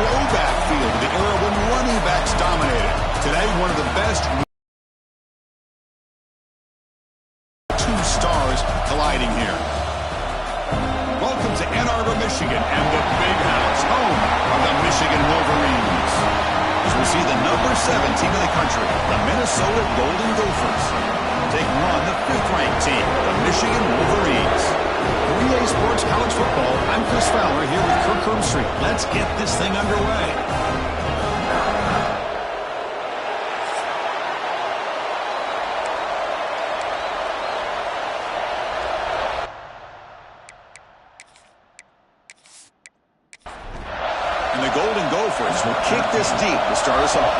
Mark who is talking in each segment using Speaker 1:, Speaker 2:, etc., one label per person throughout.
Speaker 1: throwback feel to the era when running backs dominated. Today, one of the best two stars colliding here. Welcome to Ann Arbor, Michigan, and the Big House, home of the Michigan Wolverines. As we see the number 7 team in the country, the Minnesota Golden Gophers, taking on the 5th-ranked team, the Michigan Wolverines. For EA Sports College Football, I'm Chris Fowler here with Kirk Herbstreit. Let's get this thing underway. And the Golden Gophers will kick this deep to start us off.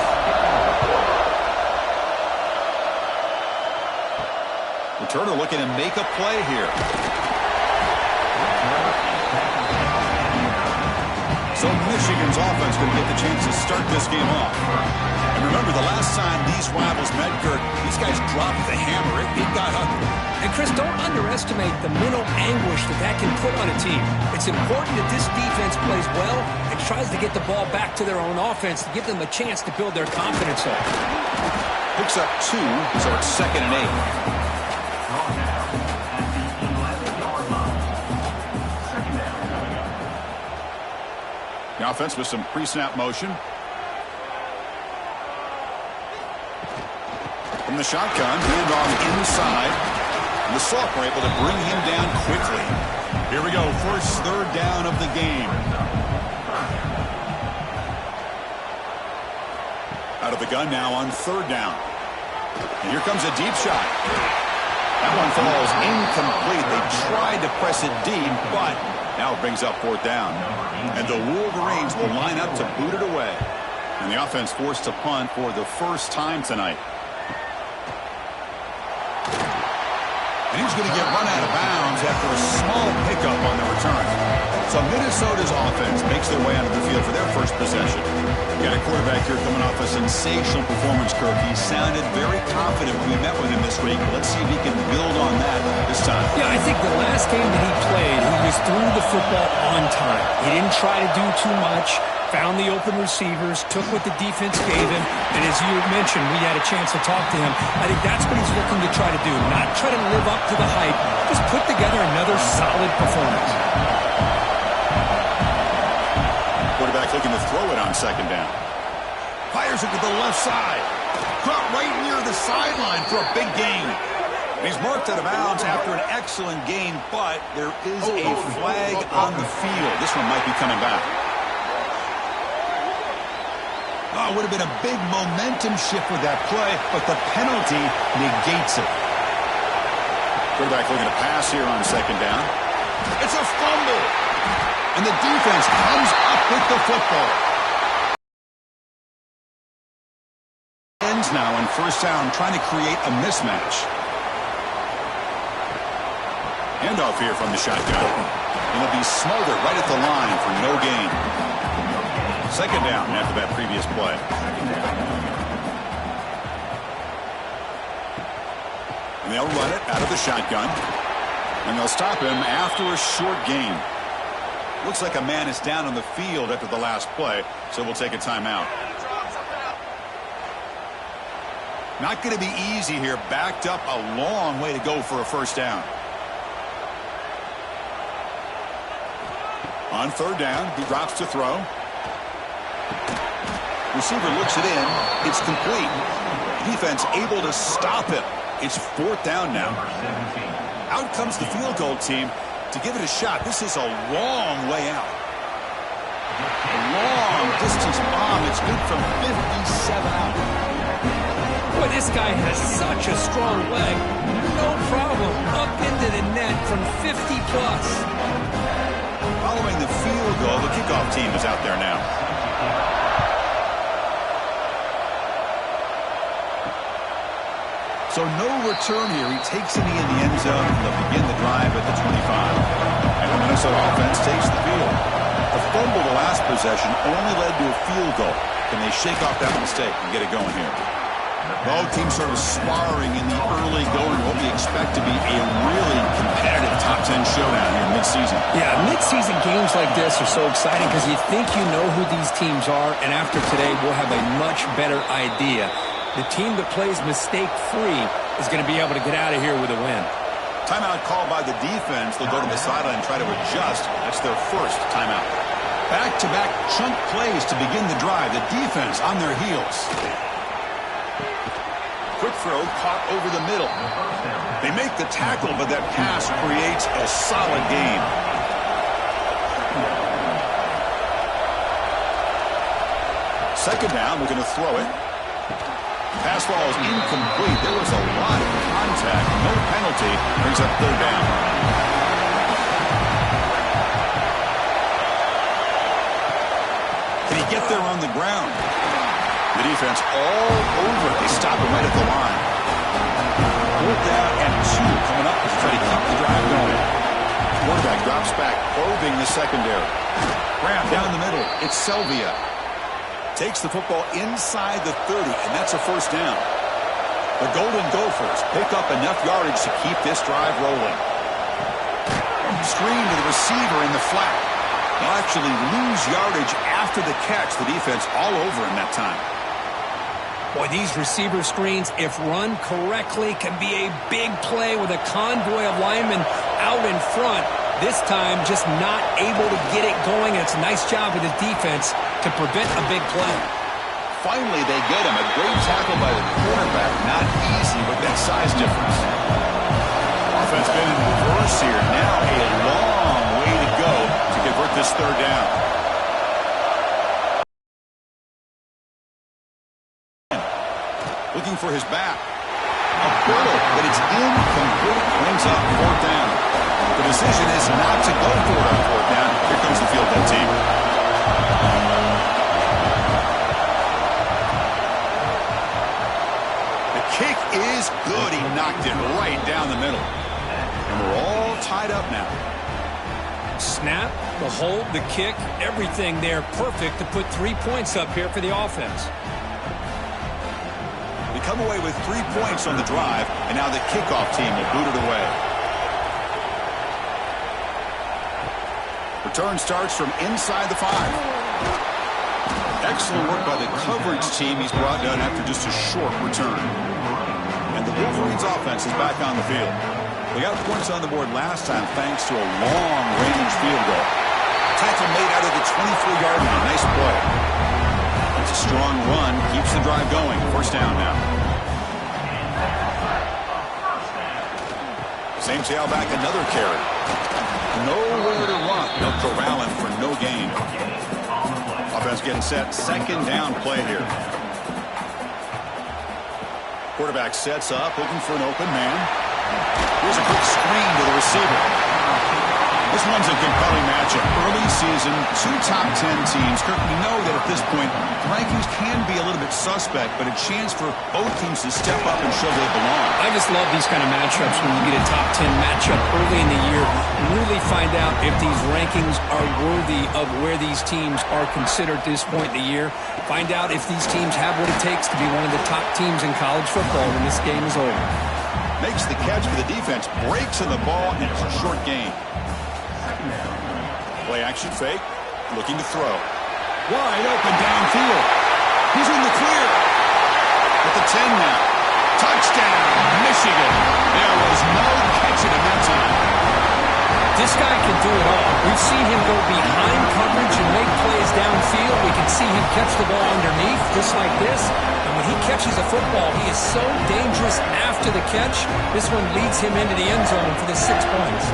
Speaker 1: Returner looking to make a play here. So Michigan's offense going to get the chance to start this game off. And remember, the last time these rivals met, Kirk, these guys dropped the hammer. It got ugly.
Speaker 2: And Chris, don't underestimate the mental anguish that can put on a team. It's important that this defense plays well and tries to get the ball back to their own offense to give them a chance to build their confidence up.
Speaker 1: Picks up 2, so it's 2nd and 8. The offense with some pre-snap motion. From the shotgun, handoff inside. And the Sophomore able to bring him down quickly. Here we go, first 3rd down of the game. Out of the gun now on 3rd down. And here comes a deep shot. That one falls incomplete. They tried to press it deep, but now it brings up 4th down. And the Wolverines will line up to boot it away. And the offense forced to punt for the first time tonight. And he's going to get run out of bounds after a small pickup on the return. So Minnesota's offense makes their way onto the field for their first possession. Got a quarterback here coming off a sensational performance, Kirk. He sounded very confident when we met with him this week. Let's see if he can build on that this time.
Speaker 2: Yeah, I think the last game that he played, he was threw the football on time. He didn't try to do too much, found the open receivers, took what the defense gave him, and as you mentioned, we had a chance to talk to him. I think that's what he's looking to try to do, not try to live up to the hype, just put together another solid performance.
Speaker 1: Quarterback looking to throw it on 2nd down. Fires it to the left side. Caught right near the sideline for a big gain. And he's marked out of bounds after an excellent gain, but there is a flag on the field. This one might be coming back. Oh, it would have been a big momentum shift with that play, but the penalty negates it. Quarterback looking to pass here on 2nd down. It's a fumble. And the defense comes up with the football. Ends now in 1st down, trying to create a mismatch. Handoff here from the shotgun. And it'll be smothered right at the line for no gain. 2nd down after that previous play. And they'll run it out of the shotgun. And they'll stop him after a short gain. Looks like a man is down on the field after the last play, so we'll take a timeout. Not going to be easy here. Backed up a long way to go for a 1st down. On 3rd down, he drops to throw. Receiver looks it in. It's complete. Defense able to stop him. It's 4th down now. Out comes the field goal team to give it a shot. This is a long way out. A long distance bomb. It's good from 57 out.
Speaker 2: Boy, this guy has such a strong leg. No problem. Up into the net from 50 plus.
Speaker 1: Following the field goal, the kickoff team is out there now. So no return here. He takes it in the end zone, and they'll begin the drive at the 25. And the Minnesota offense takes the field. The fumble the last possession only led to a field goal. Can they shake off that mistake and get it going here? Both teams sort of sparring in the early going, what we expect to be a really competitive top 10 showdown here mid-season.
Speaker 2: Yeah, mid-season games like this are so exciting because you think you know who these teams are, and after today, we'll have a much better idea. The team that plays mistake-free is going to be able to get out of here with a win.
Speaker 1: Timeout called by the defense. They'll go to the sideline and try to adjust. That's their first timeout. Back-to-back chunk plays to begin the drive. The defense on their heels. Quick throw caught over the middle. They make the tackle, but that pass creates a solid gain. Second down, we're going to throw it. Pass ball is incomplete. There was a lot of contact. No penalty. Brings up third down. Can he get there on the ground? The defense all over. They stop him right at the line. Fourth down and 2 coming up to try to keep the drive going. Quarterback drops back, probing the secondary. Grab down the middle. It's Selvia. Takes the football inside the 30, and that's a first down. The Golden Gophers pick up enough yardage to keep this drive rolling. Screen to the receiver in the flat. They'll actually lose yardage after the catch. The defense all over him that time.
Speaker 2: Boy, these receiver screens, if run correctly, can be a big play with a convoy of linemen out in front. This time, just not able to get it going. It's a nice job with the defense to prevent a big play.
Speaker 1: Finally, they get him. A great tackle by the quarterback. Not easy with that size difference. Offense been in reverse here. Now a long way to go to convert this third down. Looking for his back. A bullet, but it's incomplete. Brings up fourth down. The decision is not to go for it on fourth down. Here comes the field goal team. The kick is good. He knocked it right down the middle. And we're all tied up now.
Speaker 2: Snap, the hold, the kick, everything there perfect to put 3 points up here for the offense.
Speaker 1: We come away with 3 points on the drive, and now the kickoff team will boot it away. Return starts from inside the 5. Excellent work by the coverage team. He's brought down after just a short return. And the Wolverines offense is back on the field. We got points on the board last time thanks to a long-range field goal. Tackle made out of the 24-yard line. Nice play. It's a strong run. Keeps the drive going. First down now. Same tailback, another carry. Nowhere to run. They'll corral him for no gain. Offense getting set. Second down play here. Quarterback sets up, looking for an open man. Here's a quick screen to the receiver. This one's a compelling matchup. Early season, 2 top 10 teams. Kirk, we know that at this point, the rankings can be a little bit suspect, but a chance for both teams to step up and show they belong.
Speaker 2: I just love these kind of matchups when you get a top 10 matchup early in the year. Really find out if these rankings are worthy of where these teams are considered at this point in the year. Find out if these teams have what it takes to be one of the top teams in college football when this game is over.
Speaker 1: Makes the catch for the defense, breaks in the ball, and it's a short gain. Play action fake, looking to throw. Wide open downfield. He's in the clear. At the 10 now. Touchdown, Michigan. There was no catching him that time.
Speaker 2: This guy can do it all. We've seen him go behind coverage and make plays downfield. We can see him catch the ball underneath, just like this. And when he catches a football, he is so dangerous after the catch. This one leads him into the end zone for the 6 points.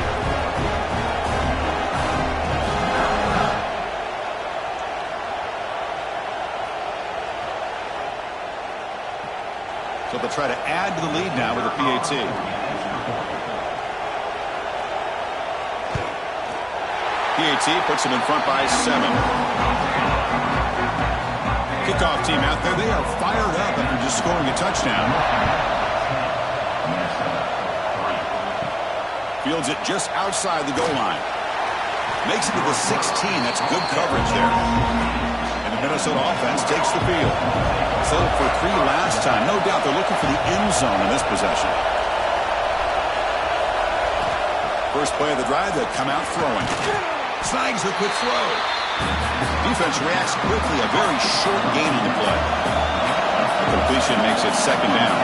Speaker 1: So they'll try to add to the lead now with a PAT. PAT puts them in front by 7. Kickoff team out there. They are fired up after just scoring a touchdown. Fields it just outside the goal line. Makes it to the 16. That's good coverage there. And a minute Minnesota offense takes the field. Settled for 3 last time. No doubt they're looking for the end zone in this possession. First play of the drive, they come out throwing. Snags the quick throw. Defense reacts quickly. A very short gain on the play. The completion makes it second down.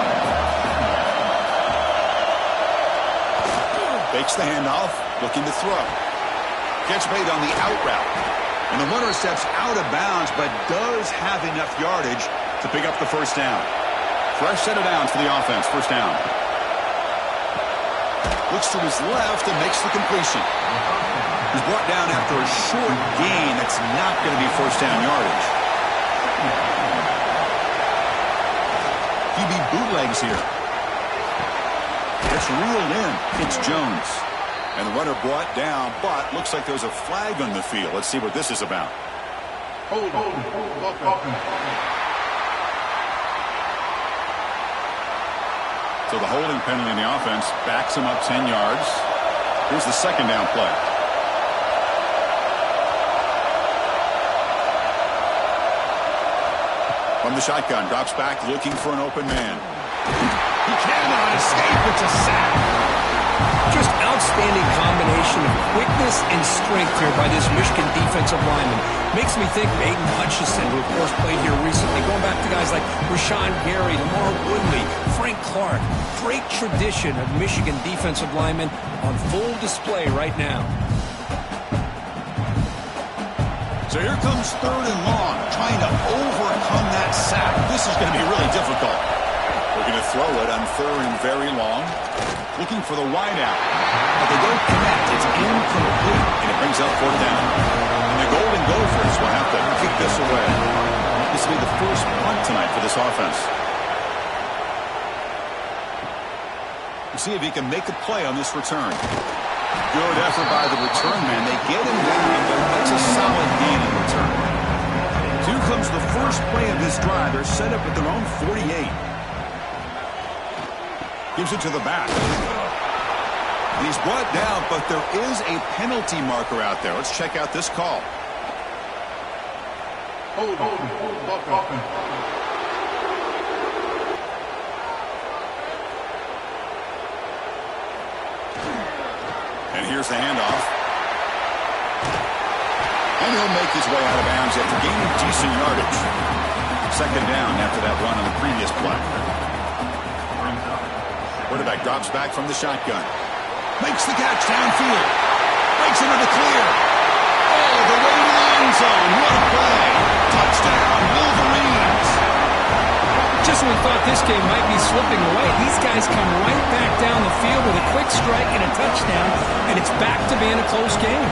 Speaker 1: Fakes the handoff, looking to throw. Catch made on the out route. And the runner steps out of bounds, but does have enough yardage to pick up the first down. Fresh set of downs for the offense. First down. Looks to his left and makes the completion. He's brought down after a short gain. That's not going to be first down yardage. QB bootlegs here. It's reeled in. It's Jones. And the runner brought down, but looks like there's a flag on the field. Let's see what this is about. Hold. So the holding penalty in the offense backs him up 10 yards. Here's the second down play. From the shotgun, drops back looking for an open man. He cannot escape. It's a sack.
Speaker 2: Just outstanding combination of quickness and strength here by this Michigan defensive lineman. Makes me think of Aiden Hutchinson, who of course played here recently. Going back to guys like Rashawn Gary, Lamar Woodley, Frank Clark. Great tradition of Michigan defensive linemen on full display right now.
Speaker 1: So here comes third and long, trying to overcome that sack. This is going to be really difficult. We're going to throw it on third and very long. Looking for the wide out. But they don't connect. It's incomplete. And it brings up fourth down. And the Golden Gophers will have to kick this away. This will be the first punt tonight for this offense. We'll see if he can make a play on this return. Good effort by the return man. They get him down, but that's a solid gain in return. So here comes the first play of this drive. They're set up at their own 48. Gives it to the back. He's brought down, but there is a penalty marker out there. Let's check out this call. Hold. And here's the handoff. And he'll make his way out of bounds after gaining decent yardage. Second down after that run on the previous play. Quarterback drops back from the shotgun. Makes the catch downfield. Breaks into the clear. Oh, the way to the end zone. What a play. Touchdown, Wolverines.
Speaker 2: Just when we thought this game might be slipping away, these guys come right back down the field with a quick strike and a touchdown, and it's back to being a close game.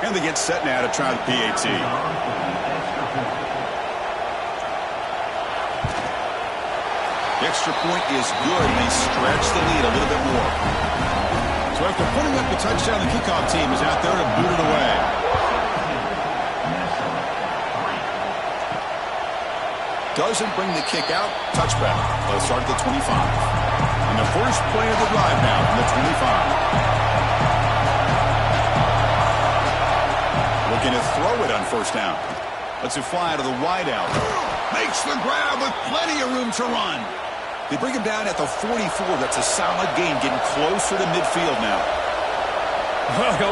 Speaker 1: And they get set now to try the PAT. The extra point is good, and they stretch the lead a little bit more. So after putting up the touchdown, the kickoff team is out there to boot it away. Doesn't bring the kick out. Touchback. They'll start at the 25. And the first play of the drive now from the 25. Looking to throw it on first down. Lets it fly to the wide out. Makes the grab with plenty of room to run. They bring him down at the 44. That's a solid gain, getting closer to midfield now.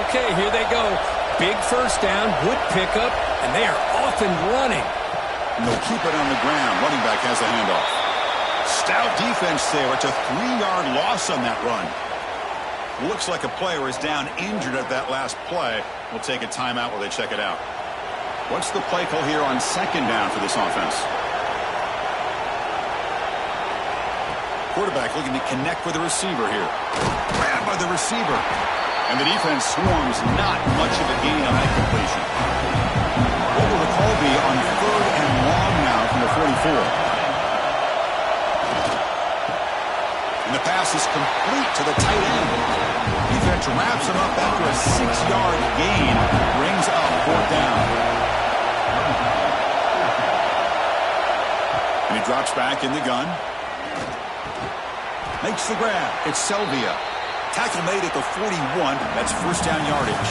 Speaker 2: Okay, here they go. Big first down, good pickup, and they are off and running.
Speaker 1: And they'll keep it on the ground. Running back has a handoff. Stout defense there. It's a 3-yard loss on that run. Looks like a player is down injured at that last play. We'll take a timeout while they check it out. What's the play call here on second down for this offense? Quarterback looking to connect with the receiver here. Grabbed by the receiver. And the defense swarms. Not much of a gain on that completion. What will the call be on third and long now from the 44? And the pass is complete to the tight end. Defense wraps him up after a 6-yard gain. Brings up fourth down. And he drops back in the gun. Makes the grab. It's Selvia. Tackle made at the 41. That's first down yardage.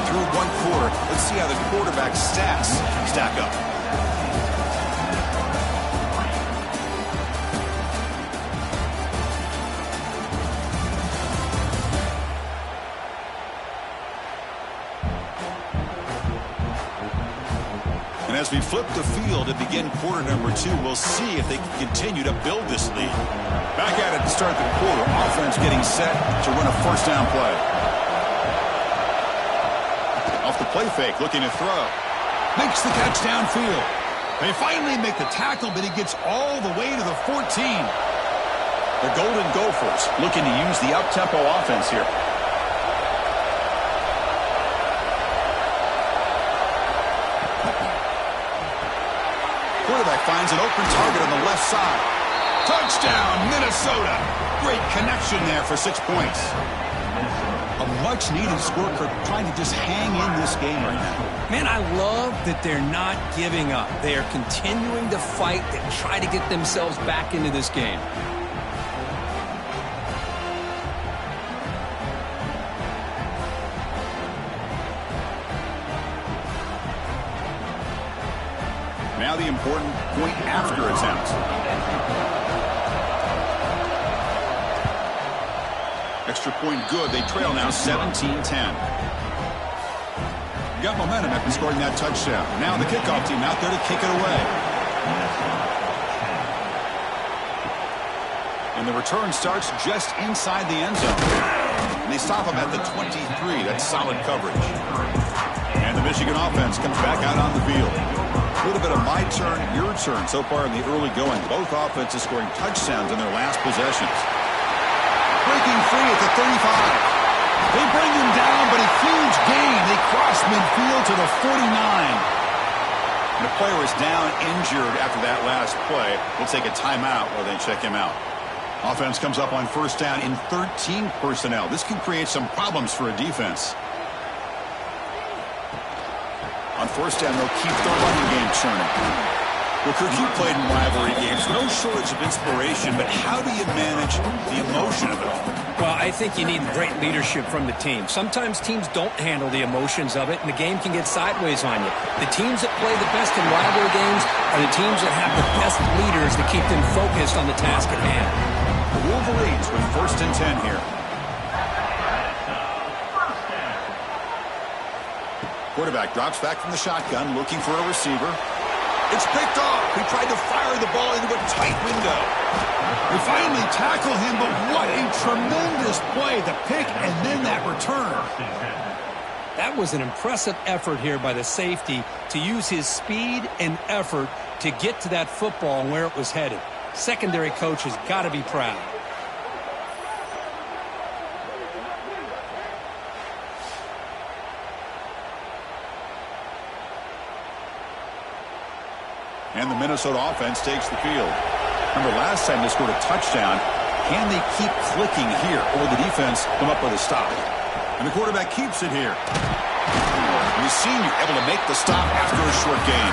Speaker 1: Through one quarter, let's see how the quarterback's stats stack up. And as we flip the field to begin quarter number 2, we'll see if they can continue to build this lead. Back at it to start the quarter. Offense getting set to run a first down play. Off the play fake, looking to throw. Makes the catch downfield. They finally make the tackle, but he gets all the way to the 14. The Golden Gophers looking to use the up-tempo offense here. Quarterback finds an open target on the left side. Touchdown, Minnesota. Great connection there for 6 points. A much-needed score for trying to just hang in this game right now.
Speaker 2: Man, I love that they're not giving up. They are continuing to fight and try to get themselves back into this game.
Speaker 1: Now the important point after attempt. Extra point good. They trail now 17-10. Got momentum after scoring that touchdown. Now the kickoff team out there to kick it away. And the return starts just inside the end zone. And they stop him at the 23. That's solid coverage. And the Michigan offense comes back out on the field. A little bit of my turn, your turn so far in the early going. Both offenses scoring touchdowns in their last possessions. Breaking free at the 35. They bring him down, but a huge gain. They cross midfield to the 49. And the player is down injured after that last play. We'll take a timeout while they check him out. Offense comes up on first down in 13 personnel. This can create some problems for a defense. On first down, they'll keep the running game churning. Well, Kirk, you played in rivalry games. No shortage of inspiration, but how do you manage the emotion of it all?
Speaker 2: Well, I think you need great leadership from the team. Sometimes teams don't handle the emotions of it, and the game can get sideways on you. The teams that play the best in rivalry games are the teams that have the best leaders to keep them focused on the task at hand.
Speaker 1: The Wolverines with first and 10 here. Quarterback drops back from the shotgun, looking for a receiver. It's picked off. He tried to fire the ball into a tight window. They finally tackle him, but what a tremendous play. The pick and then that return.
Speaker 2: That was an impressive effort here by the safety to use his speed and effort to get to that football and where it was headed. Secondary coach has got to be proud.
Speaker 1: And the Minnesota offense takes the field. Remember, last time they scored a touchdown. Can they keep clicking here, or will the defense come up with a stop? And the quarterback keeps it here. And the senior able to make the stop after a short gain.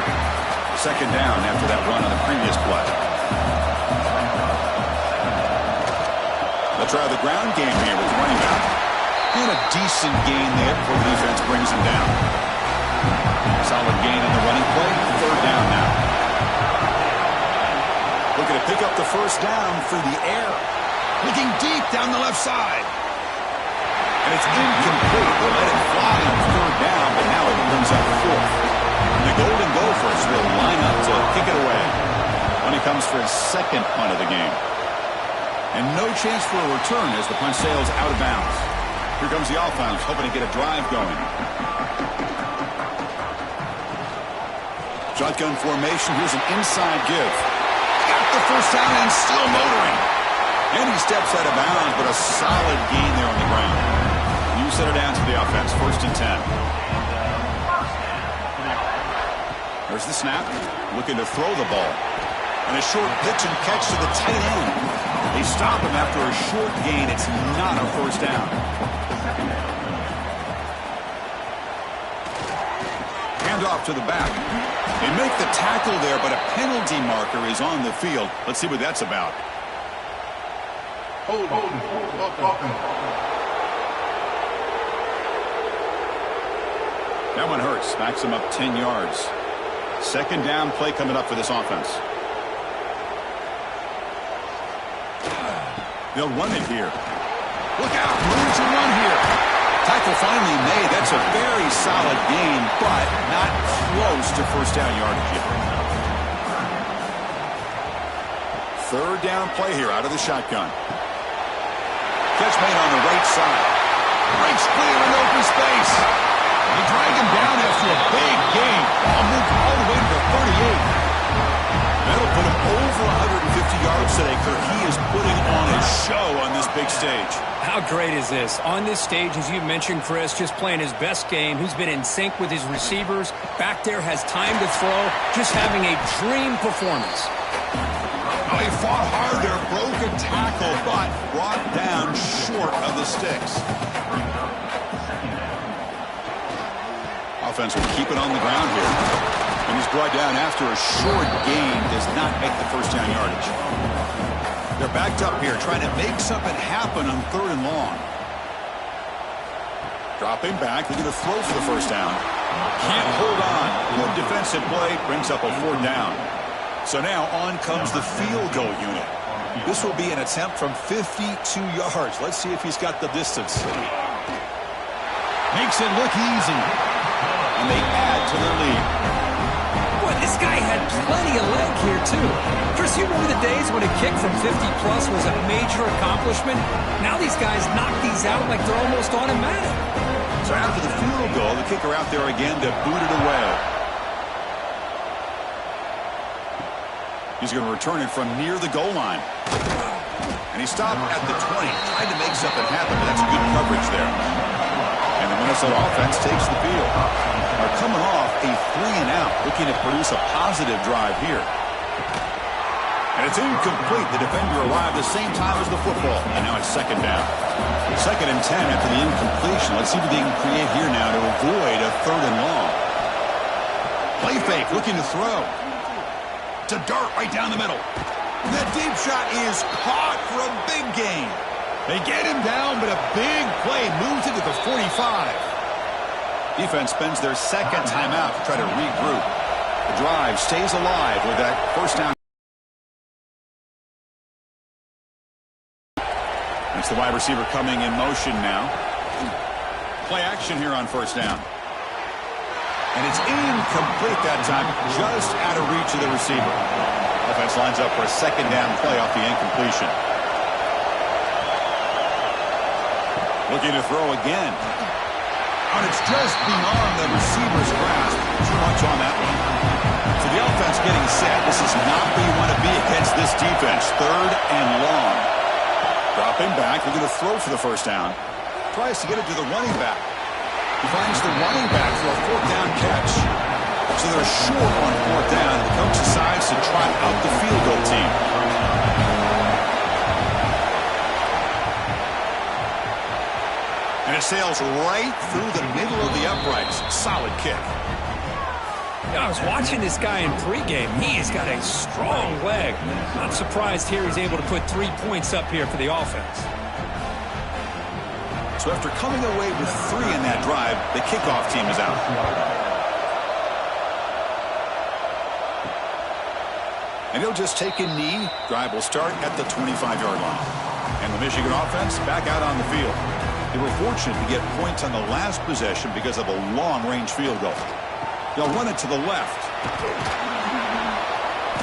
Speaker 1: Second down after that run on the previous play. They'll try the ground game here with running back. And a decent gain there before the defense brings him down. Solid gain on the running play. Third down now. Looking to pick up the first down through the air. Looking deep down the left side. And it's incomplete. They'll let it fly on third down, but now it brings up fourth. And the Golden Gophers will line up to kick it away. When he comes for his second punt of the game. And no chance for a return as the punt sails out of bounds. Here comes the offense, hoping to get a drive going. Shotgun formation. Here's an inside give. Got the first down and still motoring. And he steps out of bounds, but a solid gain there on the ground. You set it down to the offense. First and 10. There's the snap. Looking to throw the ball. And a short pitch and catch to the tight end. They stop him after a short gain. It's not a first down. And hand off to the back. They make the tackle there, but a penalty marker is on the field. Let's see what that's about.
Speaker 3: Hold.
Speaker 1: That one hurts. Backs him up 10 yards. Second down play coming up for this offense. They'll run it here. Look out. Room to run here. Tackle finally made. That's a very solid gain, but not close to first down yardage yet. Third down play here out of the shotgun. Catch made on the right side. Breaks clear in open space. They drag him down after a big gain. Ball moved all the way to the 38. That'll put him over 150 yards today. Kirk, he is putting on a show on this big stage.
Speaker 2: How great is this? On this stage, as you mentioned, Chris, just playing his best game. He's been in sync with his receivers. Back there, has time to throw. Just having a dream performance.
Speaker 1: Oh, he fought hard there. Broke a tackle, but brought down short of the sticks. Offense will keep it on the ground here. And he's brought down after a short gain. Does not make the first down yardage. They're backed up here trying to make something happen on third and long. Dropping back. They're going to throw for the first down. Can't hold on. Good defensive play. Brings up a fourth down. So now on comes the field goal unit. This will be an attempt from 52 yards. Let's see if he's got the distance. Makes it look easy. And they add to their lead.
Speaker 2: Boy, this guy had plenty of leg here, too. Chris, you remember the days when a kick from 50-plus was a major accomplishment? Now these guys knock these out like they're almost automatic.
Speaker 1: So after the field goal, the kicker out there again to boot it away. He's going to return it from near the goal line. And he stopped at the 20. Tried to make something happen, but that's good coverage there. And the Minnesota offense takes the field. Are coming off a 3-and-out, looking to produce a positive drive here. And it's incomplete. The defender arrived the same time as the football. And now it's second down. Second and 10 after the incompletion. Let's see what they can create here now to avoid a third and long. Play fake, looking to throw. To dart right down the middle. That deep shot is caught for a big gain. They get him down, but a big play moves it to the 45. Defense spends their second timeout to try to regroup. The drive stays alive with that first down. It's the wide receiver coming in motion now. Play action here on first down. And it's incomplete that time, just out of reach of the receiver. Offense lines up for a second down play off the incompletion. Looking to throw again. And it's just beyond the receiver's grasp. Too much on that one. So the offense getting set. This is not where you want to be against this defense. Third and long. Dropping back. Looking to throw for the first down. Tries to get it to the running back. He finds the running back for a fourth down catch. So they're short on fourth down. The coach decides to trot out the field goal team. And it sails right through the middle of the uprights. Solid kick.
Speaker 2: I was watching this guy in pregame. He has got a strong leg. Not surprised here he's able to put 3 points up here for the offense.
Speaker 1: So after coming away with 3 in that drive, the kickoff team is out. And he'll just take a knee. Drive will start at the 25-yard line. And the Michigan offense back out on the field. They were fortunate to get points on the last possession because of a long-range field goal. They'll run it to the left.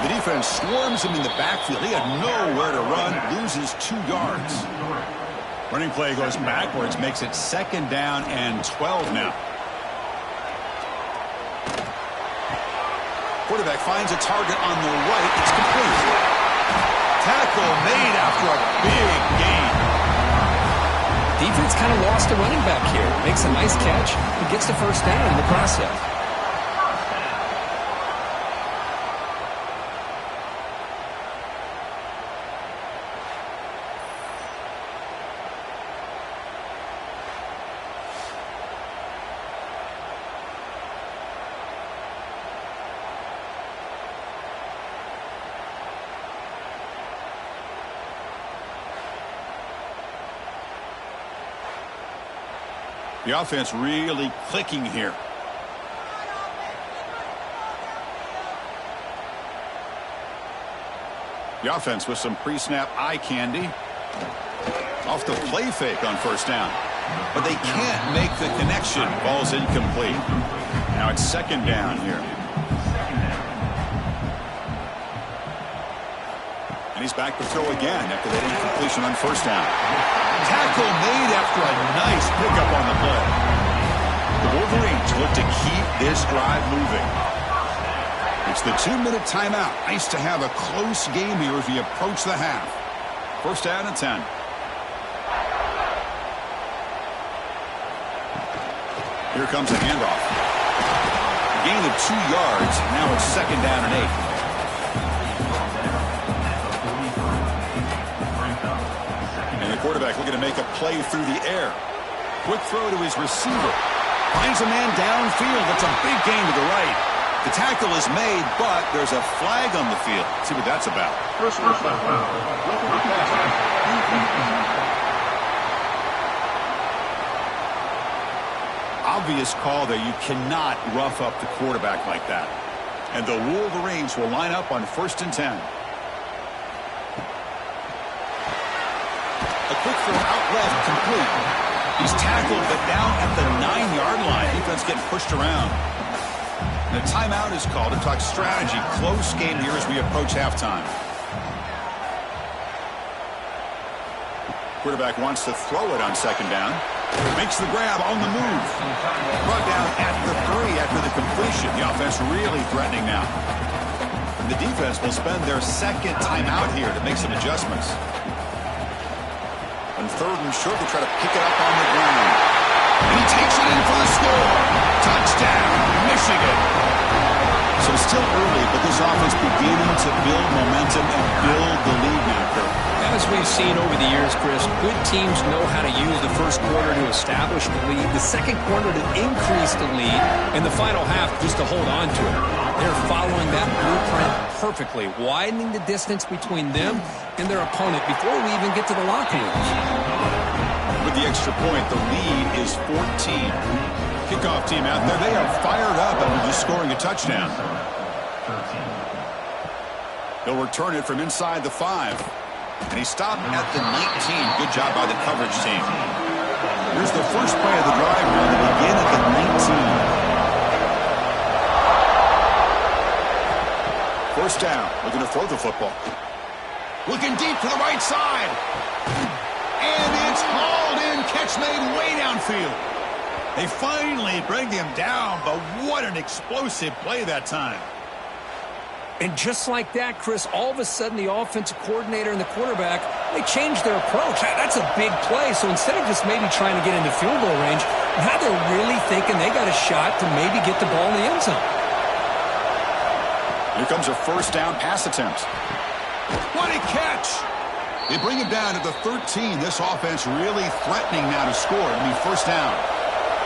Speaker 1: The defense swarms him in the backfield. He had nowhere to run, loses 2 yards. Running play goes backwards, makes it second down and 12 now. Quarterback finds a target on the right. It's complete. Tackle made after a big gain.
Speaker 2: Defense kind of lost a running back here. Makes a nice catch and gets the first down in the process.
Speaker 1: The offense really clicking here. The offense with some pre-snap eye candy. Off the play fake on first down. But they can't make the connection. Ball's incomplete. Now it's second down here. And he's back to throw again after that incompletion on first down. Tackle made after a nice pickup on the play. The Wolverines look to keep this drive moving. It's the 2-minute timeout. Nice to have a close game here as we approach the half. First down and 10. Here comes a handoff. A gain of 2 yards. Now it's second down and 8. And the quarterback looking to make a play through the air. Quick throw to his receiver. Finds a man downfield. That's a big gain to the right. The tackle is made, but there's a flag on the field. Let's see what that's about. Obvious call there. You cannot rough up the quarterback like that. And the Wolverines will line up on first and 10. A quick throw out left, complete. He's tackled, but down at the 9-yard line. Defense getting pushed around. And a timeout is called to talk strategy. Close game here as we approach halftime. Quarterback wants to throw it on second down. Makes the grab on the move. Brought down at the 3 after the completion. The offense really threatening now. And the defense will spend their second timeout here to make some adjustments. On third and short, they try to pick it up on the ground. And he takes it in for the score. Touchdown, Michigan. So it's still early, but this offense beginning to build momentum and build the lead now, Kirk.
Speaker 2: As we've seen over the years, Chris, good teams know how to use the first quarter to establish the lead, the second quarter to increase the lead, and the final half just to hold on to it. They're following that blueprint perfectly, widening the distance between them and their opponent before we even get to the locker rooms.
Speaker 1: With the extra point, the lead is 14. Kickoff team out there, they are fired up after just scoring a touchdown. They'll return it from inside the 5. And he stopped at the 19. Good job by the coverage team. Here's the first play of the drive now. They begin at the 19. First down. Looking to throw the football. Looking deep to the right side. And it's hauled in. Catch made way downfield. They finally bring him down, but what an explosive play that time.
Speaker 2: And just like that, Chris, all of a sudden the offensive coordinator and the quarterback, they changed their approach. That's a big play. So instead of just maybe trying to get into field goal range, now they're really thinking they got a shot to maybe get the ball in the end zone.
Speaker 1: Here comes a first down pass attempt. What a catch! They bring him down to the 13. This offense really threatening now to score. First down.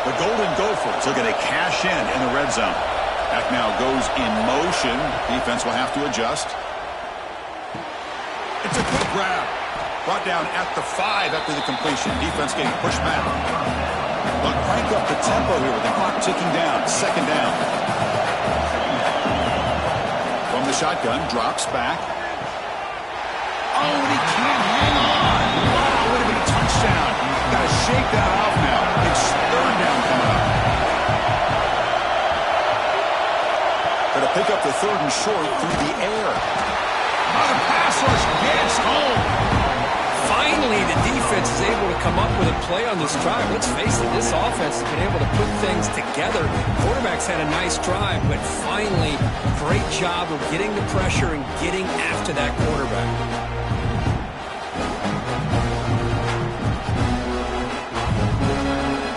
Speaker 1: The Golden Gophers looking to cash in the red zone. Back now goes in motion. Defense will have to adjust. It's a quick grab. Brought down at the 5 after the completion. Defense getting pushed back. They'll crank up the tempo here with the clock ticking down. Second down. From the shotgun, drops back. Oh, and he can't hang on. Wow, would have been a touchdown. Got to shake that off now. It's third down coming up. Got to pick up the third and short through the air. Oh, the pass rush gets home.
Speaker 2: Finally, the defense is able to come up with a play on this drive. Let's face it, this offense has been able to put things together. Quarterback's had a nice drive, but finally, great job of getting the pressure and getting after that quarterback.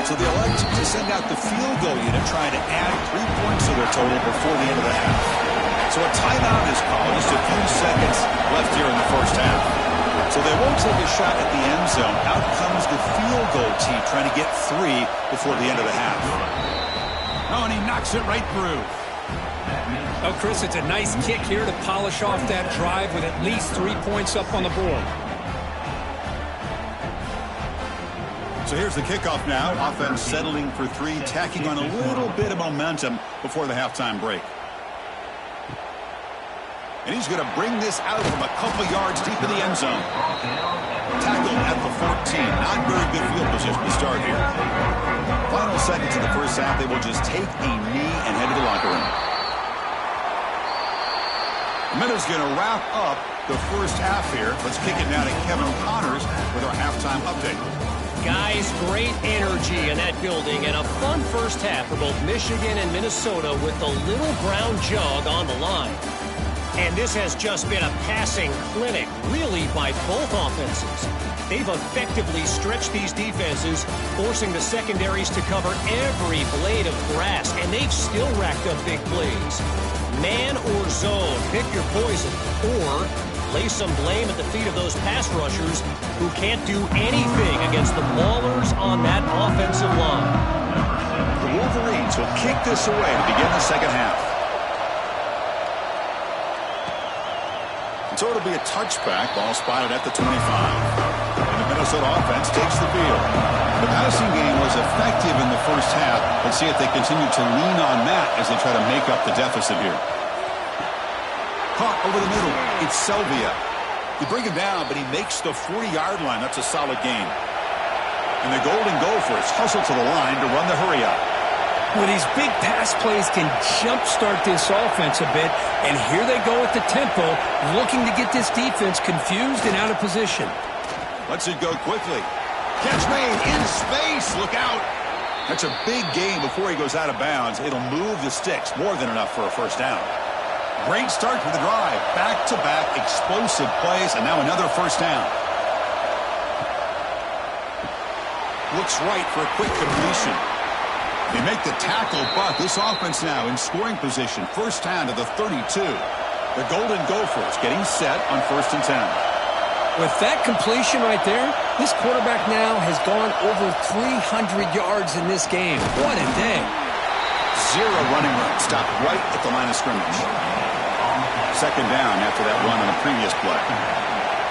Speaker 1: So they elect to send out the field goal unit, trying to add 3 points to their total before the end of the half. So a timeout is called. Just a few seconds left here in the first half. So they won't take a shot at the end zone. Out comes the field goal team, trying to get 3 before the end of the half. Oh, and he knocks it right through.
Speaker 2: Oh, Chris, it's a nice kick here to polish off that drive with at least 3 points up on the board.
Speaker 1: So here's the kickoff now. Offense settling for three, tacking on a little bit of momentum before the halftime break. And he's going to bring this out from a couple yards deep in the end zone. Tackled at the 14. Not very good field position to start here. Final seconds of the first half, they will just take a knee and head to the locker room. The minute's going to wrap up the first half here. Let's kick it now to Kevin Connors with our halftime update.
Speaker 3: Guys, great energy in that building and a fun first half for both Michigan and Minnesota with the little brown jug on the line. And this has just been a passing clinic, really, by both offenses. They've effectively stretched these defenses, forcing the secondaries to cover every blade of grass, and they've still racked up big plays. Man or zone, pick your poison, or lay some blame at the feet of those pass rushers who can't do anything against the maulers on that offensive line.
Speaker 1: The Wolverines will kick this away to begin the second half. So it'll be a touchback, ball spotted at the 25. And the Minnesota offense takes the field. The passing game was effective in the first half. Let's see if they continue to lean on that as they try to make up the deficit here. Caught over the middle. It's Selvia. You bring him down, but he makes the 40-yard line. That's a solid gain. And the Golden Gophers hustle to the line to run the hurry-up.
Speaker 2: Well, these big pass plays can jumpstart this offense a bit, and here they go at the tempo, looking to get this defense confused and out of position.
Speaker 1: Lets it go quickly. Catch made in space. Look out. That's a big gain before he goes out of bounds. It'll move the sticks. More than enough for a first down. Great start to the drive. Back-to-back explosive plays, and now another first down. Looks right for a quick completion. They make the tackle, but this offense now in scoring position. First down to the 32. The Golden Gophers getting set on 1st and 10.
Speaker 2: With that completion right there, this quarterback now has gone over 300 yards in this game. What a day.
Speaker 1: Zero running room. Stopped right at the line of scrimmage. Second down after that run on the previous play.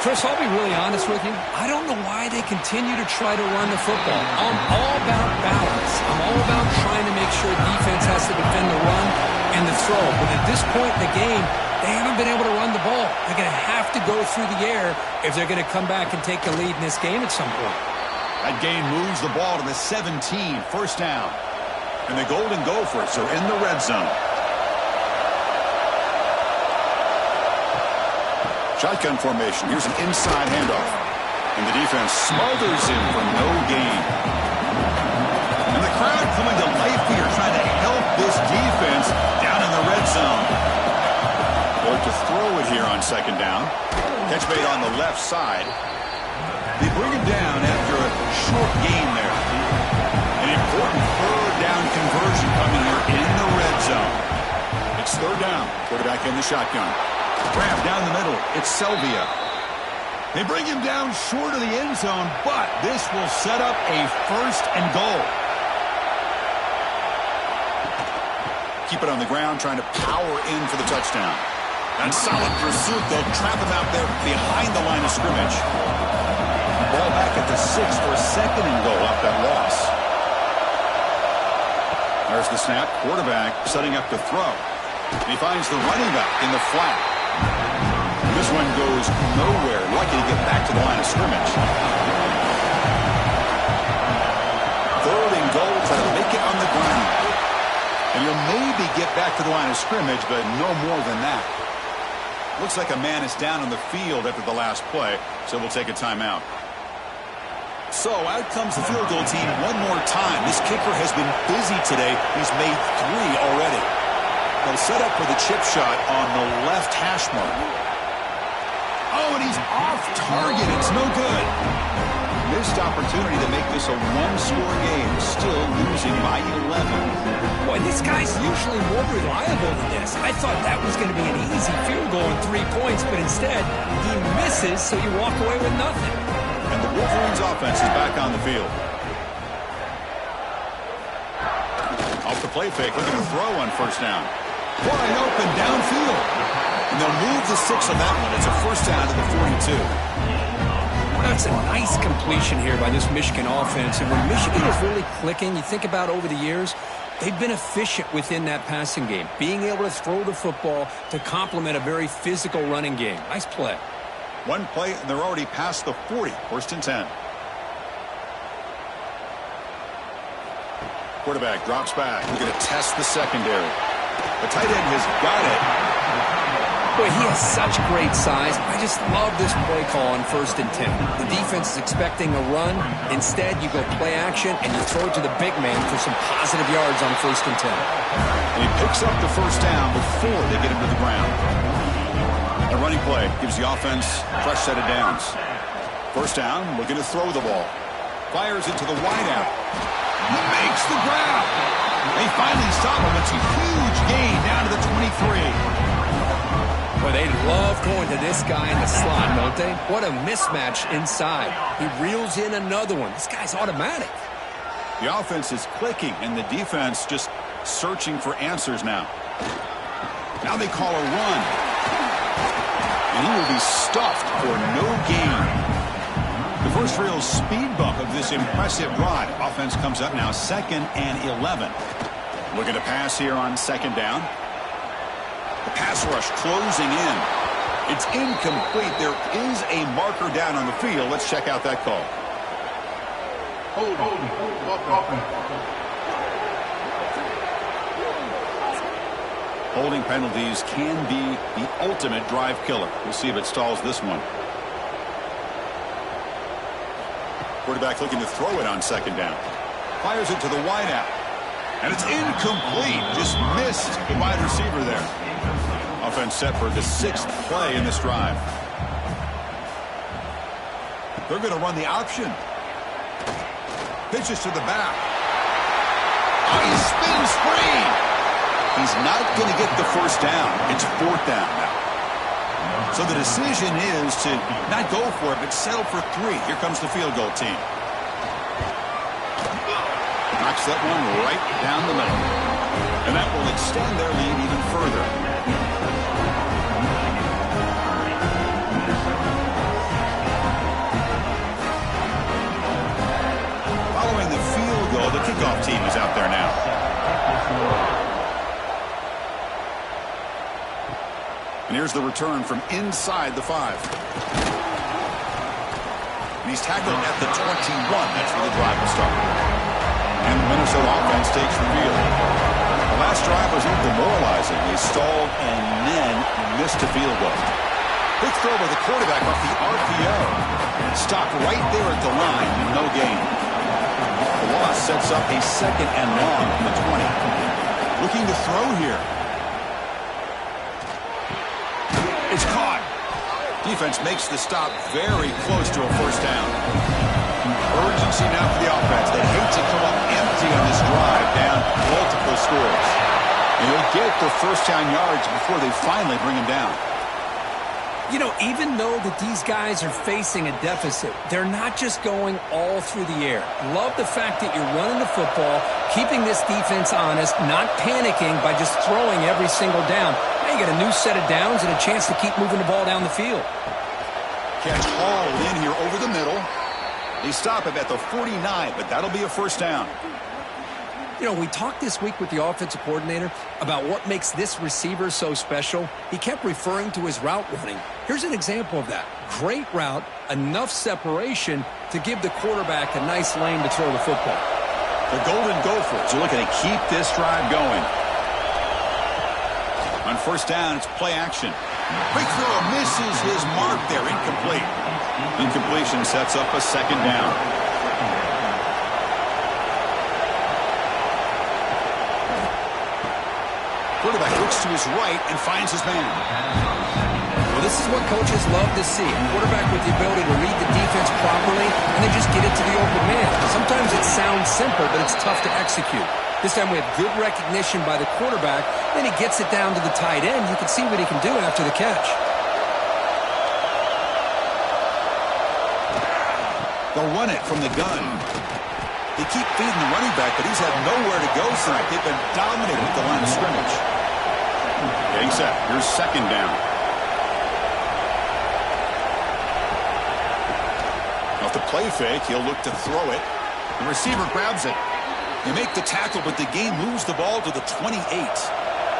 Speaker 2: Chris, I'll be really honest with you. I don't know why they continue to try to run the football. I'm all about balance. I'm all about trying to make sure defense has to defend the run and the throw. But at this point in the game, they haven't been able to run the ball. They're going to have to go through the air if they're going to come back and take the lead in this game at some point.
Speaker 1: That gain moves the ball to the 17. First down. And the Golden Gophers are in the red zone. Shotgun formation. Here's an inside handoff. And the defense smothers him for no gain. And the crowd coming to life here, trying to help this defense down in the red zone. Or to throw it here on second down. Catch made on the left side. They bring him down after a short gain there. An important third down conversion coming here in the red zone. It's third down. Quarterback in the shotgun. Grab down the middle. It's Selvia. They bring him down short of the end zone, but this will set up a 1st and goal. Keep it on the ground, trying to power in for the touchdown. And solid pursuit. They'll trap him out there behind the line of scrimmage. Ball back at the 6 for a 2nd and goal off that loss. There's the snap. Quarterback setting up to throw. He finds the running back in the flat. This one goes nowhere. Lucky to get back to the line of scrimmage. 3rd and goal. Try to make it on the ground. And you'll maybe get back to the line of scrimmage, but no more than that. Looks like a man is down on the field after the last play, so we'll take a timeout. So out comes the field goal team one more time. This kicker has been busy today. He's made 3 already. They'll set up for the chip shot on the left hash mark. Oh, and he's off target. It's no good. Missed opportunity to make this a one-score game. Still losing by 11.
Speaker 2: Boy, this guy's usually more reliable than this. I thought that was going to be an easy field goal and 3 points, but instead, he misses, so you walk away with nothing.
Speaker 1: And the Wolverines offense is back on the field. Off the play fake, looking to throw on first down. Wide open downfield. And they'll move the 6 on that one. It's a first down to the 42.
Speaker 2: That's a nice completion here by this Michigan offense. And when Michigan is really clicking, you think about over the years, they've been efficient within that passing game, being able to throw the football to complement a very physical running game. Nice play.
Speaker 1: One play, and they're already past the 40. First and 10. Quarterback drops back. We're going to test the secondary. The tight end has got it.
Speaker 2: Boy, he has such great size. I just love this play call on first and 10. The defense is expecting a run. Instead, you go play action, and you throw it to the big man for some positive yards on first and 10.
Speaker 1: And he picks up the first down before they get him to the ground. A running play gives the offense a fresh set of downs. First down, looking to throw the ball. Fires it to the wideout. He makes the grab. They finally stop him. It's a huge gain down to the 23.
Speaker 2: Well, they love going to this guy in the slot, don't they? What a mismatch inside. He reels in another one. This guy's automatic.
Speaker 1: The offense is clicking, and the defense just searching for answers now. Now they call a run. And he will be stuffed for no gain. The first real speed bump of this impressive drive. Offense comes up now 2nd and 11. Looking to pass here on 2nd down. The pass rush closing in. It's incomplete. There is a marker down on the field. Let's check out that call. Holding penalties can be the ultimate drive killer. We'll see if it stalls this one. Quarterback looking to throw it on 2nd down. Fires it to the wideout. And it's incomplete. Just missed the wide receiver there. Offense set for the 6th play in this drive. They're going to run the option. Pitches to the back. Oh, he spins free. He's not going to get the first down. It's 4th down now. So the decision is to not go for it, but settle for 3. Here comes the field goal team. Knocks that one right down the middle. And that will extend their lead even further. Following the field goal, the kickoff team is out there now. And here's the return from inside the 5. And he's tackled at the 21. That's where the drive will start. And the Minnesota offense takes the field. The last drive was demoralizing. They stalled and then missed a field goal. Quick throw by the quarterback off the RPO. Stopped right there at the line and no gain. The loss sets up a 2nd and long from the 20. Looking to throw here. It's caught. Defense makes the stop very close to a first down. Urgency now for the offense. They hate to come up empty on this drive, down multiple scores. And they'll get the first down yards before they finally bring him down.
Speaker 2: You know, even though that these guys are facing a deficit, they're not just going all through the air. Love the fact that you're running the football, keeping this defense honest, not panicking by just throwing every single down. Now you get a new set of downs and a chance to keep moving the ball down the field.
Speaker 1: Catch hauled in here over the middle. They stop him at the 49, but that'll be a first down.
Speaker 2: You know, we talked this week with the offensive coordinator about what makes this receiver so special. He kept referring to his route running. Here's an example of that. Great route, enough separation to give the quarterback a nice lane to throw the football.
Speaker 1: The Golden Gophers are looking to keep this drive going. On first down, it's play action. Quick throw misses his mark there. Incomplete. Incompletion sets up a 2nd down. Quarterback looks to his right and finds his man.
Speaker 2: Well, this is what coaches love to see. A quarterback with the ability to read the defense properly and then just get it to the open man. Sometimes it sounds simple, but it's tough to execute. This time we have good recognition by the quarterback. Then he gets it down to the tight end. You can see what he can do after the catch.
Speaker 1: They'll run it from the gun. They keep feeding the running back, but he's had nowhere to go tonight. They've been dominating at the line of scrimmage. Getting set. Here's 2nd down. play fake. He'll look to throw it. The receiver grabs it. They make the tackle, but the game moves the ball to the 28.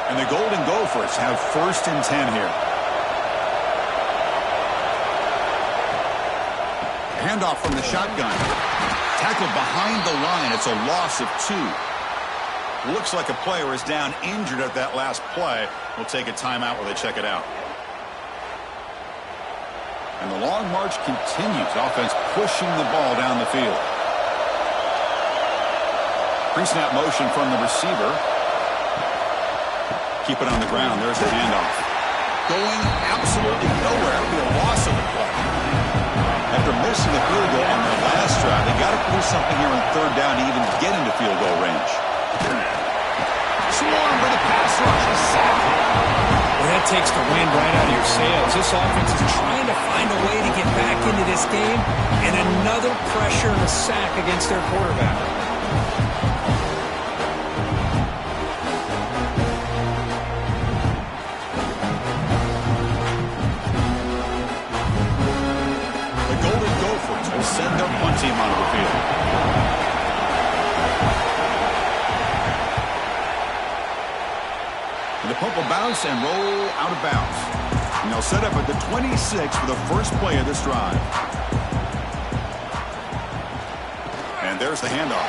Speaker 1: And the Golden Gophers have 1st and 10 here. Handoff from the shotgun. Tackled behind the line. It's a loss of 2. Looks like a player is down injured at that last play. We'll take a timeout while they check it out. And the long march continues. Offense pushing the ball down the field. Pre-snap motion from the receiver. Keep it on the ground. There's the handoff. Going absolutely nowhere. It'll be a loss of the play. After missing the field goal on their last drive, they got to do something here on 3rd down to even get into field goal range. Swarm for the pass rush. A sack.
Speaker 2: Well, that takes the wind right out of your sails. This offense is trying to find a way to get back into this game, and another pressure and a sack against their quarterback.
Speaker 1: Send their punt team onto the field. And the punt will bounce and roll out of bounds. And they'll set up at the 26 for the first play of this drive. And there's the handoff.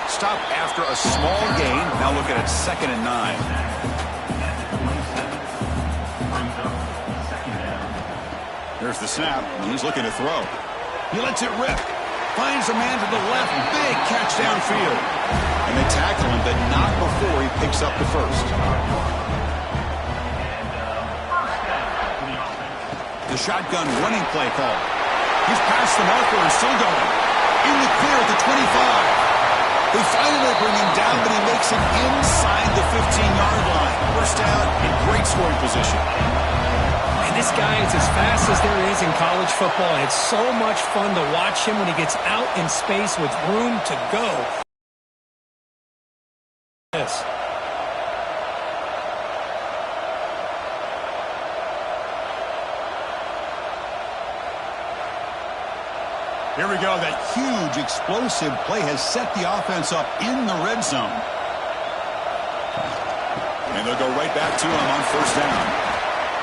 Speaker 1: Stop after a small gain. Now look at it, 2nd and 9. There's the snap, and he's looking to throw. He lets it rip. Finds a man to the left. Big catch downfield. And they tackle him, but not before he picks up the first. The shotgun running play call. He's past the marker and still going. In the clear at the 25. They finally bring him down, but he makes it inside the 15-yard line. First down in great scoring position.
Speaker 2: This guy is as fast as there is in college football, and it's so much fun to watch him when he gets out in space with room to go. Yes.
Speaker 1: Here we go. That huge, explosive play has set the offense up in the red zone. And they'll go right back to him on 1st down.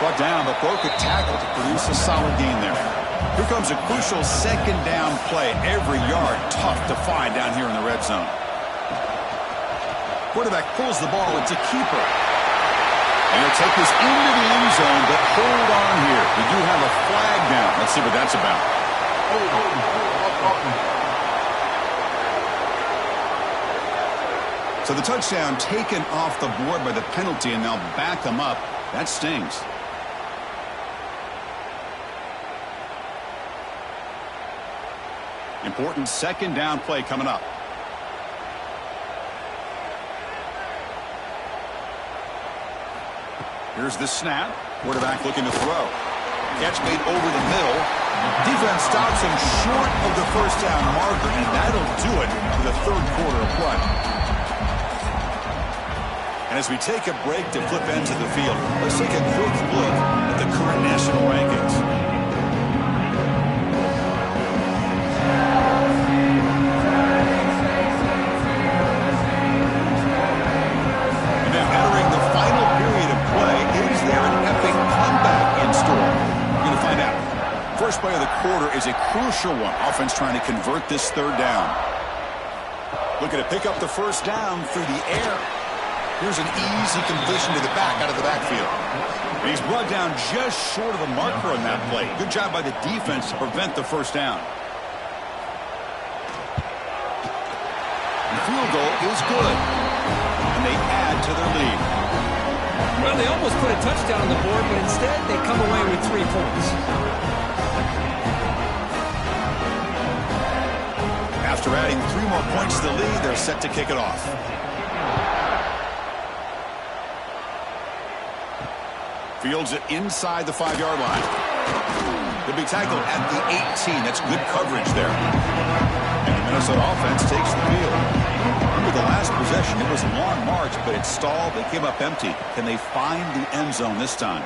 Speaker 1: Brought down, but broke a tackle to produce a solid gain there. Here comes a crucial 2nd down play. Every yard tough to find down here in the red zone. Quarterback pulls the ball. It's a keeper. And he'll take this into the end zone, but hold on here. We do have a flag down. Let's see what that's about. So the touchdown taken off the board by the penalty, and they'll back them up. That stings. Important 2nd down play coming up. Here's the snap. Quarterback looking to throw. Catch made over the middle. Defense stops him short of the 1st down marker, and that'll do it for the 3rd quarter of play. And as we take a break to flip into the field, let's take a quick look at the current national rankings. First play of the quarter is a crucial one. Offense trying to convert this 3rd down. Looking to pick up the 1st down through the air. Here's an easy completion to the back out of the backfield. And he's brought down just short of the marker on that play. Good job by the defense to prevent the 1st down. The field goal is good. And they add to their lead.
Speaker 2: Well, they almost put a touchdown on the board, but instead they come away with 3 points.
Speaker 1: After adding 3 more points to the lead, they're set to kick it off. Fields it inside the 5-yard line. He'll be tackled at the 18. That's good coverage there. And the Minnesota offense takes the field. Remember the last possession, it was a long march, but it stalled. They came up empty. Can they find the end zone this time?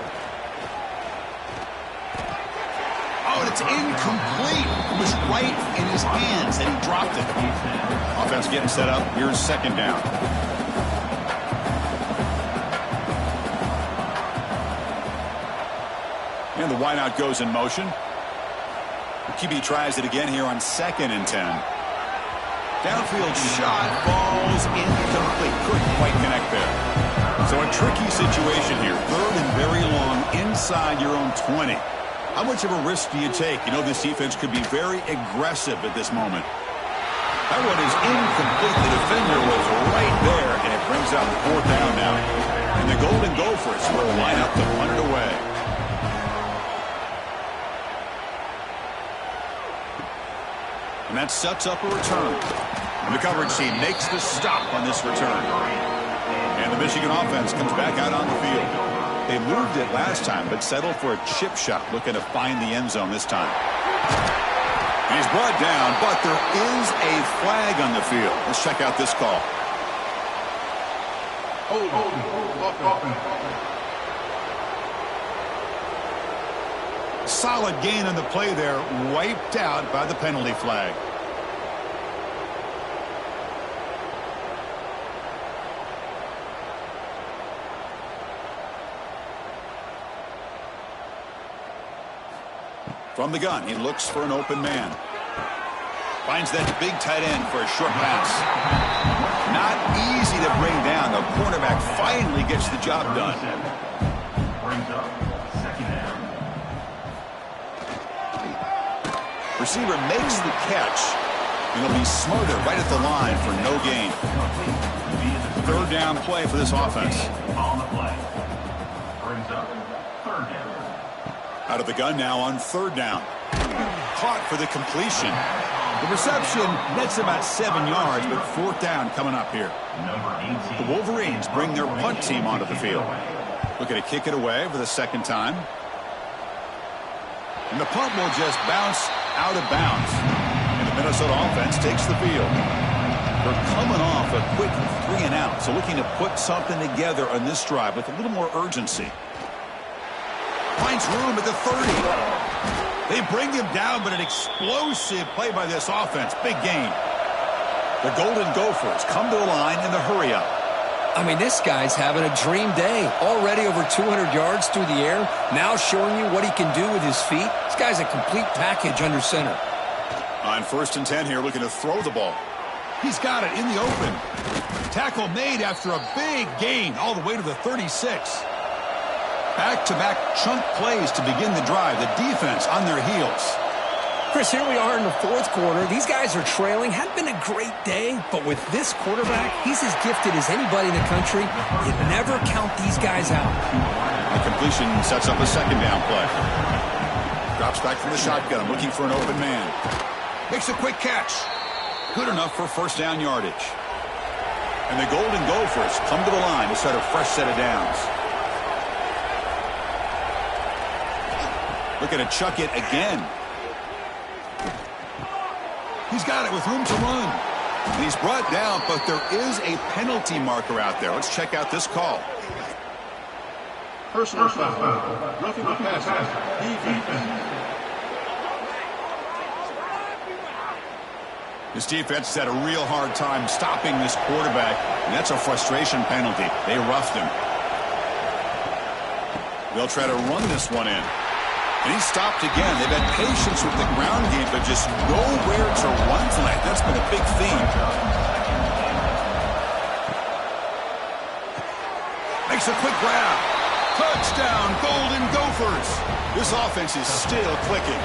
Speaker 1: Oh, and it's incomplete. It was right in his hands, and he dropped it. Offense getting set up. Here's second down. And the wideout goes in motion. The QB tries it again here on 2nd and 10. Downfield shot falls incomplete. Couldn't quite connect there. So a tricky situation here. 3rd and very long inside your own 20. How much of a risk do you take? You know this defense could be very aggressive at this moment. That one is incomplete. The defender was right there, and it brings out 4th down now. And the Golden Gophers will line up to punt it away. And that sets up a return. And the coverage team makes the stop on this return. And the Michigan offense comes back out on the field. They moved it last time, but settled for a chip shot, looking to find the end zone this time. He's brought down, but there is a flag on the field. Let's check out this call. Solid gain on the play there, wiped out by the penalty flag. From the gun, he looks for an open man. Finds that big tight end for a short pass. Not easy to bring down. The cornerback finally gets the job done. Receiver makes the catch, and he'll be smarter right at the line for no gain. 3rd down play for this offense. Out of the gun now on 3rd down. Caught for the completion. The reception nets about 7 yards, but 4th down coming up here. The Wolverines bring their punt team onto the field. Looking to kick it away for the 2nd time. And the punt will just bounce out of bounds. And the Minnesota offense takes the field. They're coming off a quick 3 and out, so looking to put something together on this drive with a little more urgency. Finds room at the 30. They bring him down, but an explosive play by this offense. Big gain. The Golden Gophers come to the line in the hurry-up.
Speaker 2: I mean, this guy's having a dream day. Already over 200 yards through the air. Now showing you what he can do with his feet. This guy's a complete package under center.
Speaker 1: On 1st and 10 here, looking to throw the ball. He's got it in the open. Tackle made after a big gain all the way to the 36. Back-to-back chunk plays to begin the drive. The defense on their heels.
Speaker 2: Chris, here we are in the 4th quarter. These guys are trailing. Hadn't been a great day, but with this quarterback, he's as gifted as anybody in the country. You never count these guys out.
Speaker 1: The completion sets up a 2nd down play. Drops back from the shotgun, looking for an open man. Makes a quick catch. Good enough for 1st down yardage. And the Golden Gophers come to the line to start a fresh set of downs. Looking to chuck it again. He's got it with room to run. And he's brought down, but there is a penalty marker out there. Let's check out this call.
Speaker 4: Personal foul. Roughing the passer.
Speaker 1: This defense has had a real hard time stopping this quarterback, and that's a frustration penalty. They roughed him. They'll try to run this one in. And he stopped again. They've had patience with the ground game, but just nowhere to run tonight. That's been a big theme. Makes a quick grab. Touchdown, Golden Gophers. This offense is still clicking.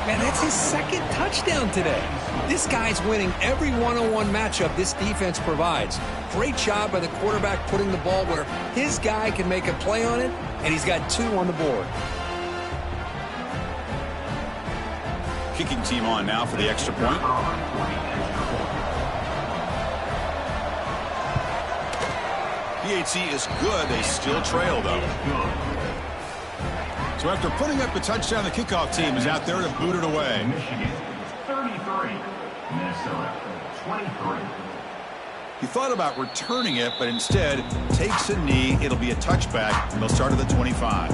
Speaker 2: Man, that's his 2nd touchdown today. This guy's winning every one-on-one matchup this defense provides. Great job by the quarterback putting the ball where his guy can make a play on it, and he's got 2 on the board.
Speaker 1: Kicking team on now for the extra point. PAT is good. They still trail, though. So after putting up the touchdown, the kickoff team is out there to boot it away.
Speaker 4: Michigan 33, Minnesota 23.
Speaker 1: He thought about returning it, but instead takes a knee. It'll be a touchback, and they'll start at the 25.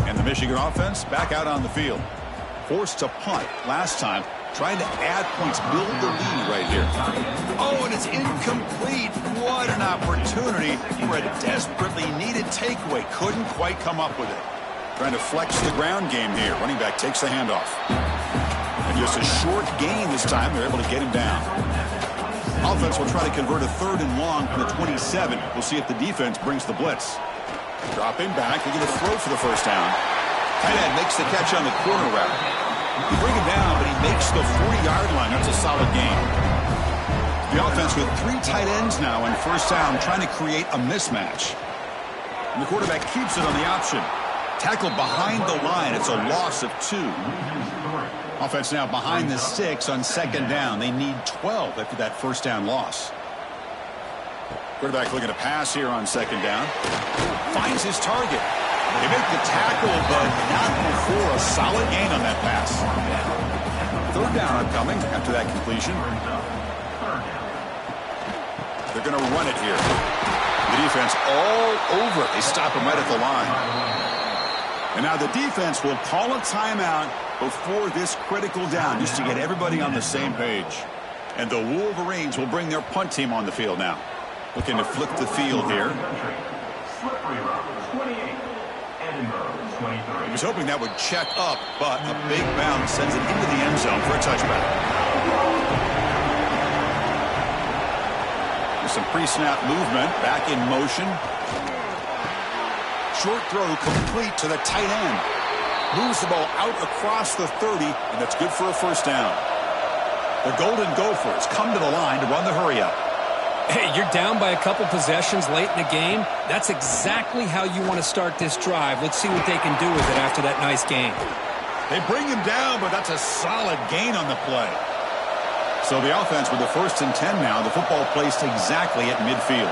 Speaker 1: And the Michigan offense back out on the field. forced to punt last time, trying to add points, build the lead right here. Oh, and it's incomplete. What an opportunity for a desperately needed takeaway. Couldn't quite come up with it. Trying to flex the ground game here. Running back takes the handoff. And just a short gain this time. They're able to get him down. Offense will try to convert a 3rd and long from the 27. We'll see if the defense brings the blitz. Dropping back. They're going to throw for the first down. Tight end makes the catch on the corner route. You bring him down, but he makes the 40-yard line. That's a solid gain. The offense with 3 tight ends now on first down, trying to create a mismatch. And the quarterback keeps it on the option. Tackled behind the line. It's a loss of 2. Offense now behind the 6 on 2nd down. They need 12 after that first down loss. Quarterback looking to pass here on 2nd down. Finds his target. They make the tackle, but not before a solid gain on that pass. 3rd down upcoming after that completion. They're going to run it here. The defense all over it. They stop him right at the line. And now the defense will call a timeout before this critical down, just to get everybody on the same page. And the Wolverines will bring their punt team on the field now. Looking to flip the field here. He was hoping that would check up, but a big bounce sends it into the end zone for a touchback. With some pre-snap movement, back in motion. Short throw complete to the tight end. Moves the ball out across the 30, and that's good for a first down. The Golden Gophers come to the line to run the hurry-up.
Speaker 2: Hey, you're down by a couple possessions late in the game. That's exactly how you want to start this drive. Let's see what they can do with it after that nice game.
Speaker 1: They bring him down, but that's a solid gain on the play. So the offense with the 1st and 10 now. The football placed exactly at midfield.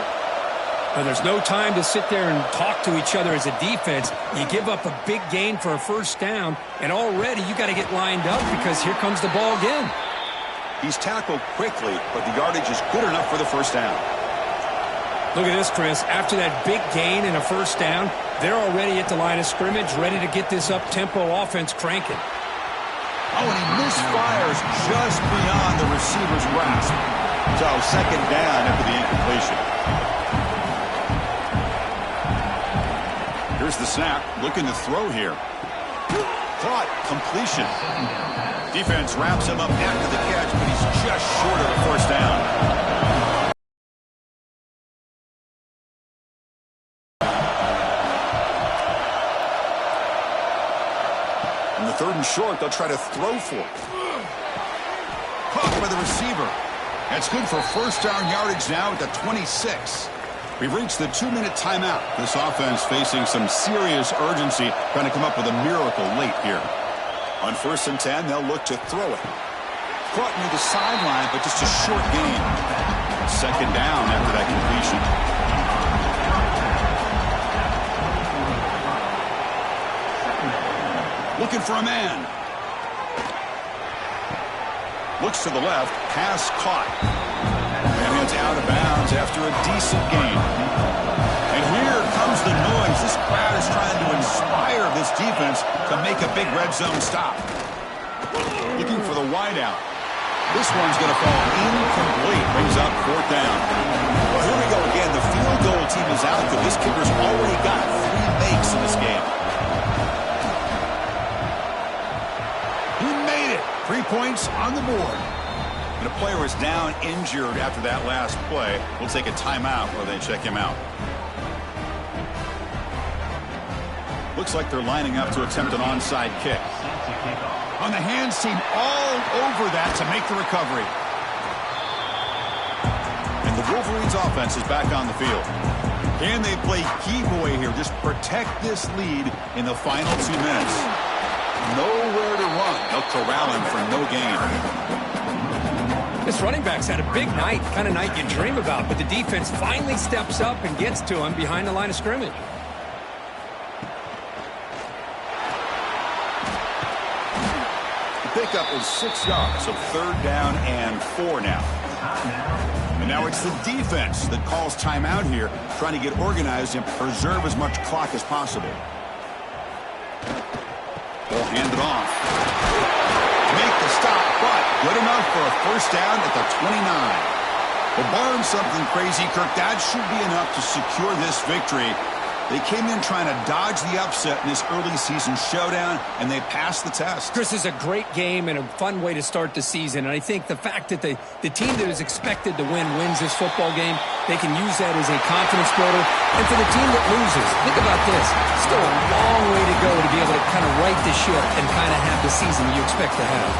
Speaker 2: Now, there's no time to sit there and talk to each other as a defense. You give up a big gain for a first down, and already you got to get lined up because here comes the ball again.
Speaker 1: He's tackled quickly, but the yardage is good enough for the first down.
Speaker 2: Look at this, Chris. After that big gain and a first down, they're already at the line of scrimmage, ready to get this up-tempo offense cranking.
Speaker 1: Oh, and he misfires just beyond the receiver's grasp. So 2nd down after the incompletion. Here's the snap, looking to throw here. Caught, completion. Defense wraps him up after the catch, but he's just short of the first down. In the 3rd and short, they'll try to throw for it. Caught by the receiver. That's good for first down yardage now at the 26. We've reached the 2-minute timeout. This offense facing some serious urgency, trying to come up with a miracle late here. On 1st and 10, they'll look to throw it. Caught near the sideline, but just a short gain. 2nd down after that completion. Looking for a man. Looks to the left. Pass caught. And it's out of bounds after a decent gain. And here comes the noise. This crowd is trying to inspire this defense to make a big red zone stop. Looking for the wideout. This one's going to fall incomplete. Brings up 4th down. Well, here we go again. The field goal team is out there. This kicker's already got 3 makes in this game. He made it. 3 points on the board. And a player is down injured after that last play. We'll take a timeout while they check him out. Looks like they're lining up to attempt an onside kick. On the hands team, all over that to make the recovery. And the Wolverines offense is back on the field. Can they play keep-away here? Just protect this lead in the final 2 minutes. Nowhere to run. They'll corral him for no gain.
Speaker 2: This running back's had a big night, kind of night you dream about, but the defense finally steps up and gets to him behind the line of scrimmage.
Speaker 1: The pickup is 6 yards, so 3rd down and 4 now. And now it's the defense that calls timeout here, trying to get organized and preserve as much clock as possible. Will hand it off. Make the stop, but good enough for a first down at the 29. Well, barring something crazy, Kirk, that should be enough to secure this victory. They came in trying to dodge the upset in this early season showdown, and they passed the test.
Speaker 2: Chris, is a great game and a fun way to start the season. And I think the fact that the team that is expected to win wins this football game, they can use that as a confidence builder. And for the team that loses, think about this. Still a long way to go to be able to kind of right the ship and kind of have the season you expect to have.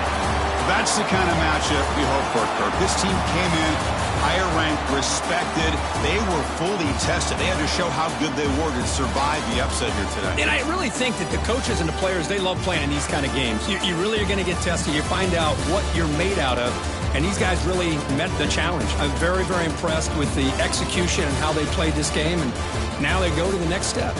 Speaker 1: That's the kind of matchup we hope for, Kirk. This team came in higher ranked, respected. They were fully tested. They had to show how good they were to survive the upset here today.
Speaker 2: And I really think that the coaches and the players, they love playing in these kind of games. You really are going to get tested. You find out what you're made out of. And these guys really met the challenge. I'm very, very impressed with the execution and how they played this game. And now they go to the next step.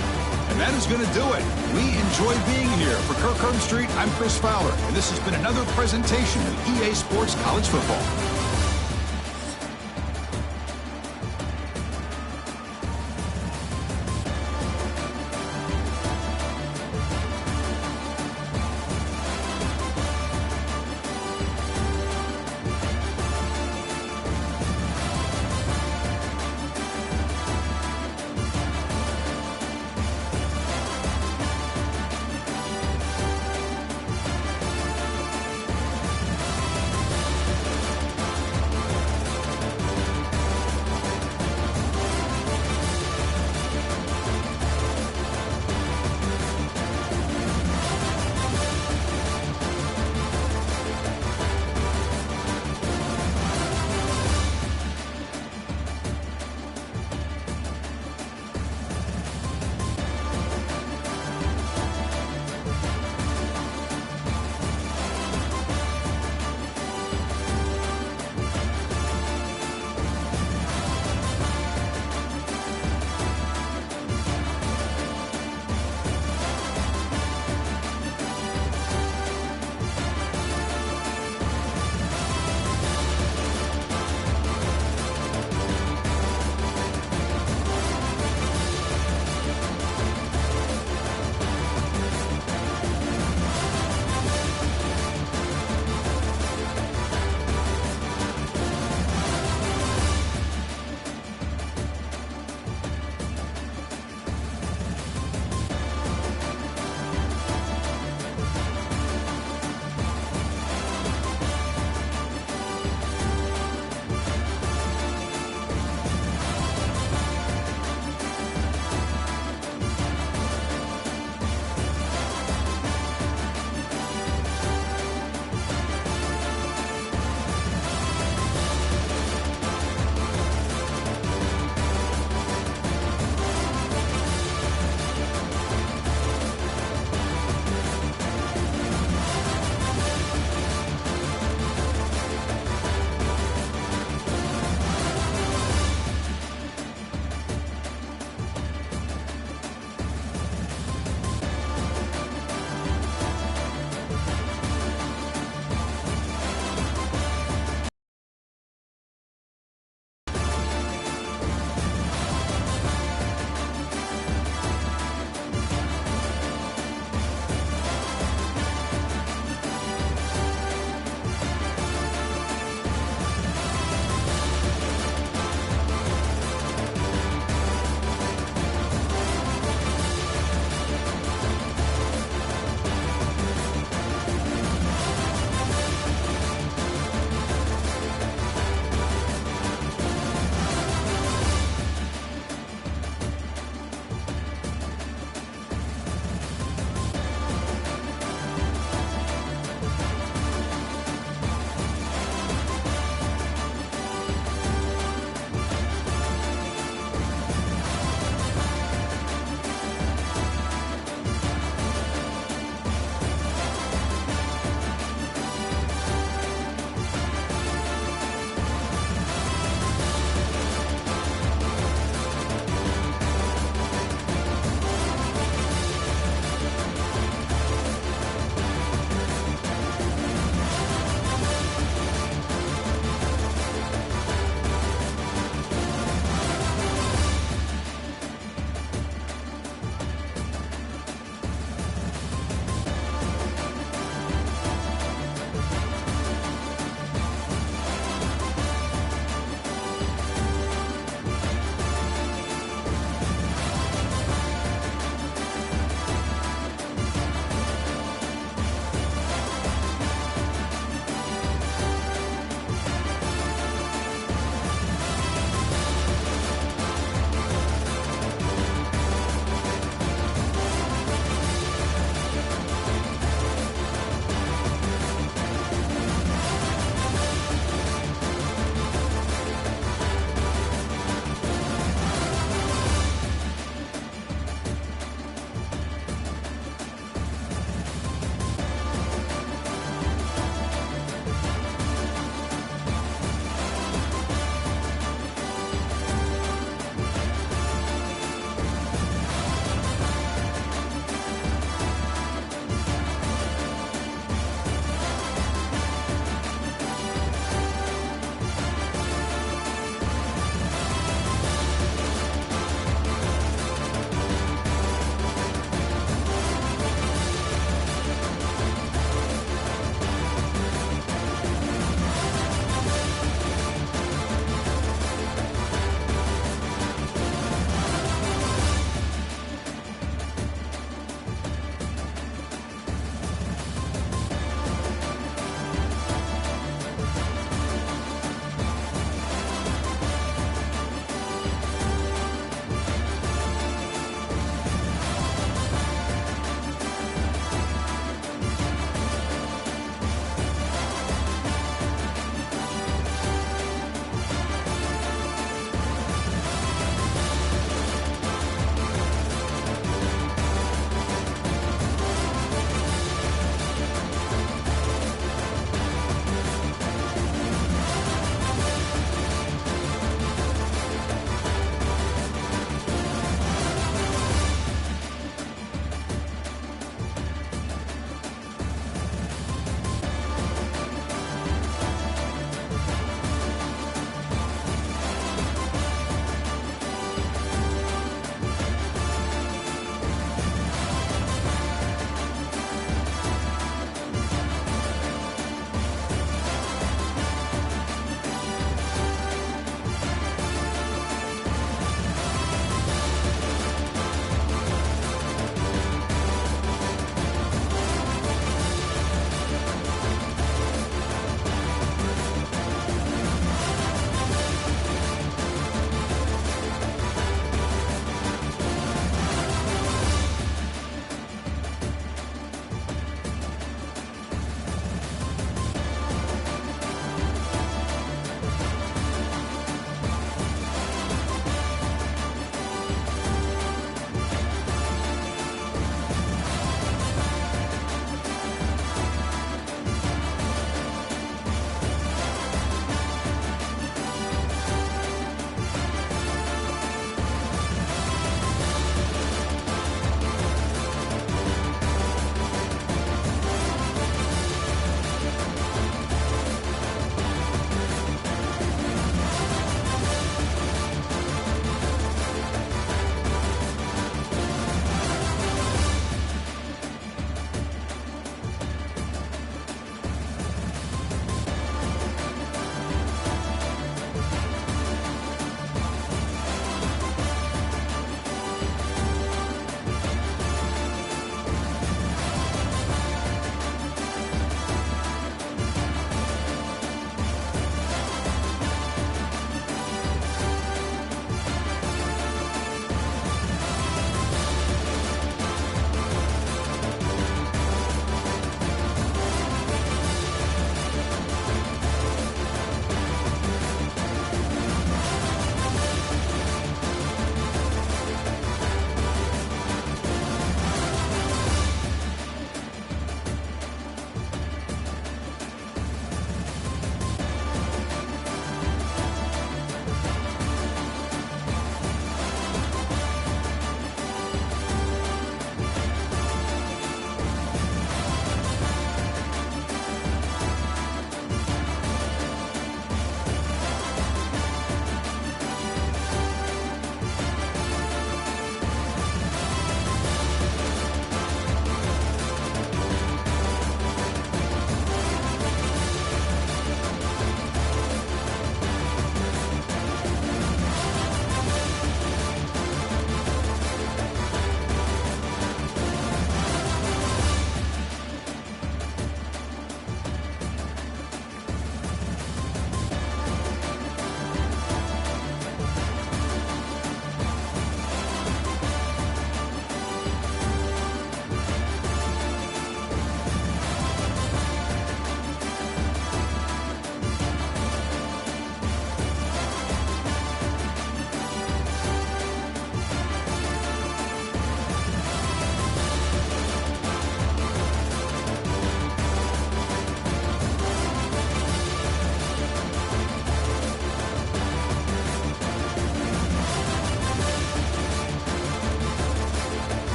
Speaker 1: And that is going to do it. We enjoy being here. For Kirk Herbstreit, I'm Chris Fowler. And this has been another presentation of EA Sports College Football.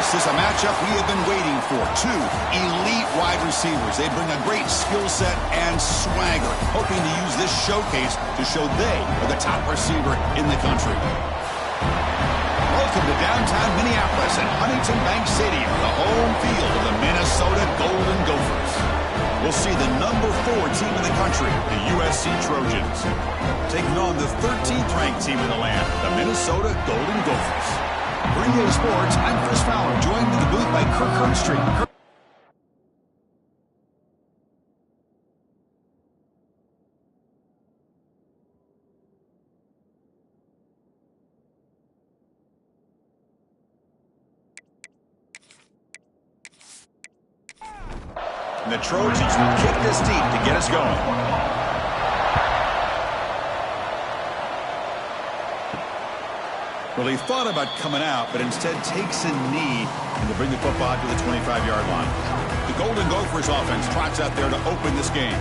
Speaker 1: This is a matchup we have been waiting for. Two elite wide receivers. They bring a great skill set and swagger, hoping to use this showcase to show they are the top receiver in the country. Welcome to downtown Minneapolis at Huntington Bank Stadium, the home field of the Minnesota Golden Gophers. We'll see the number 4 team in the country, the USC Trojans, taking on the 13th ranked team in the land, the Minnesota Golden Gophers. For EA Sports, I'm Chris Fowler, joined in the booth by Kirk Herbstreit. And the Trojans will kick this deep to get us going. Well, he thought about coming out, but instead takes a knee and to bring the football to the 25-yard line. The Golden Gophers offense trots out there to open this game.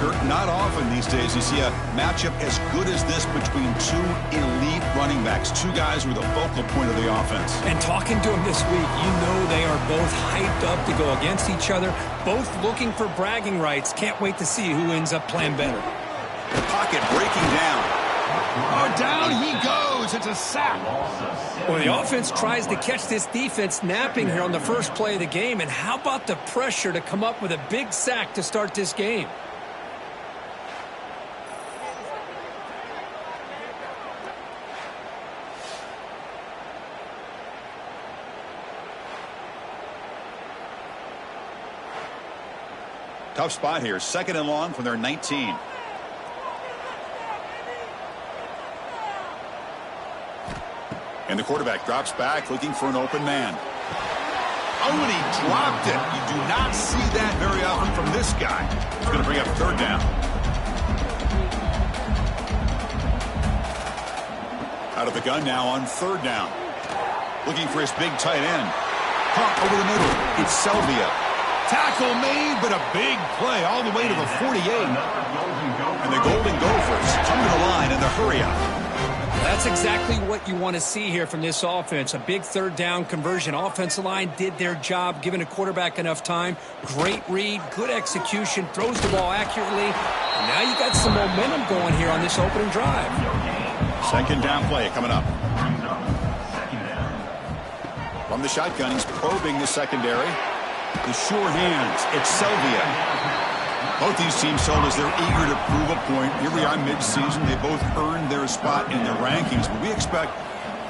Speaker 1: Kurt, not often these days you see a matchup as good as this between two elite running backs, two guys who are the focal point of the offense. And talking to them this week, you know they are both hyped up to go against each other, both looking for bragging rights. Can't wait to see who ends up playing better. The pocket breaking down. Oh, down he goes. It's a sack.
Speaker 2: Well, the offense tries to catch this defense napping here on the first play of the game. And how about the pressure to come up with a big sack to start this game?
Speaker 1: Tough spot here. 2nd and long from their 19. And the quarterback drops back looking for an open man. Oh, and he dropped it. You do not see that very often from this guy. He's going to bring up 3rd down. Out of the gun now on 3rd down. Looking for his big tight end. Pump over the middle. It's Selvia. Tackle made, but a big play all the way to the 48. And the Golden Gophers come to the line in the hurry-up.
Speaker 2: That's exactly what you want to see here from this offense. A big 3rd down conversion. Offensive line did their job, giving a quarterback enough time. Great read, good execution, throws the ball accurately. And now you got some momentum going here on this opening drive.
Speaker 1: 2nd down play coming up. From the shotgun, he's probing the secondary. The sure hands. It's Selvia. Both these teams told us they're eager to prove a point. Here we are mid-season. They both earned their spot in the rankings, but we expect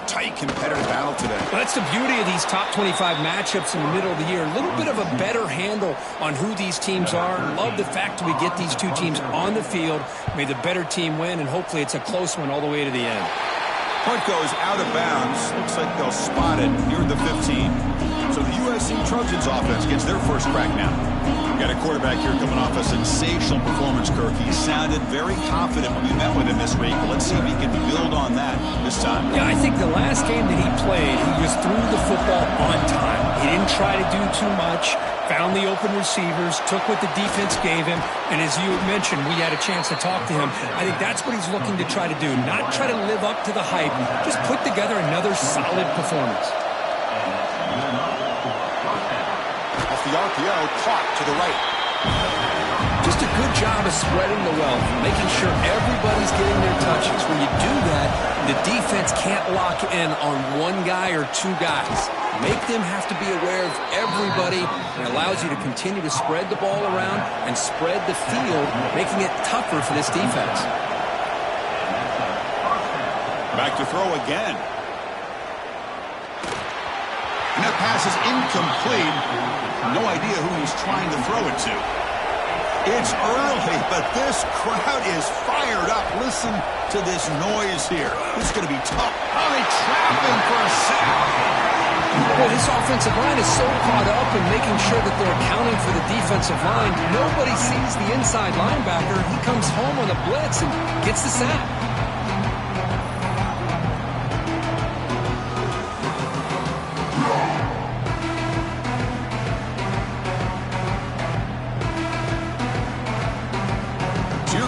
Speaker 1: tight competitive battle today.
Speaker 2: Well, that's the beauty of these top 25 matchups in the middle of the year. A little bit of a better handle on who these teams are. Love the fact that we get these two teams on the field. May the better team win, and hopefully it's a close one all the way to the end.
Speaker 1: Punt goes out of bounds. Looks like they'll spot it near the 15. So the USC Trojans offense gets their first crack now. Got a quarterback here coming off a sensational performance, Kirk. He sounded very confident when we met with him this week. Let's see if he can build on that this time.
Speaker 2: Yeah, I think the last game that he played, he was through the football on time. He didn't try to do too much, found the open receivers, took what the defense gave him, and as you mentioned, we had a chance to talk to him. I think that's what he's looking to try to do, not try to live up to the hype, just put together another solid performance.
Speaker 1: Off the RPO, caught to the right.
Speaker 2: Just a good job of spreading the wealth, making sure everybody's getting their touches. When you do that, the defense can't lock in on one guy or two guys. Make them have to be aware of everybody, and allows you to continue to spread the ball around and spread the field, making it tougher for this defense.
Speaker 1: Back to throw again. And that pass is incomplete. No idea who he's trying to throw it to. It's early, but this crowd is fired up. Listen to this noise here. This is going to be tough. Oh, they trap him for a sack.
Speaker 2: Well, this offensive line is so caught up in making sure that they're accounting for the defensive line. Nobody sees the inside linebacker. He comes home on a blitz and gets the sack.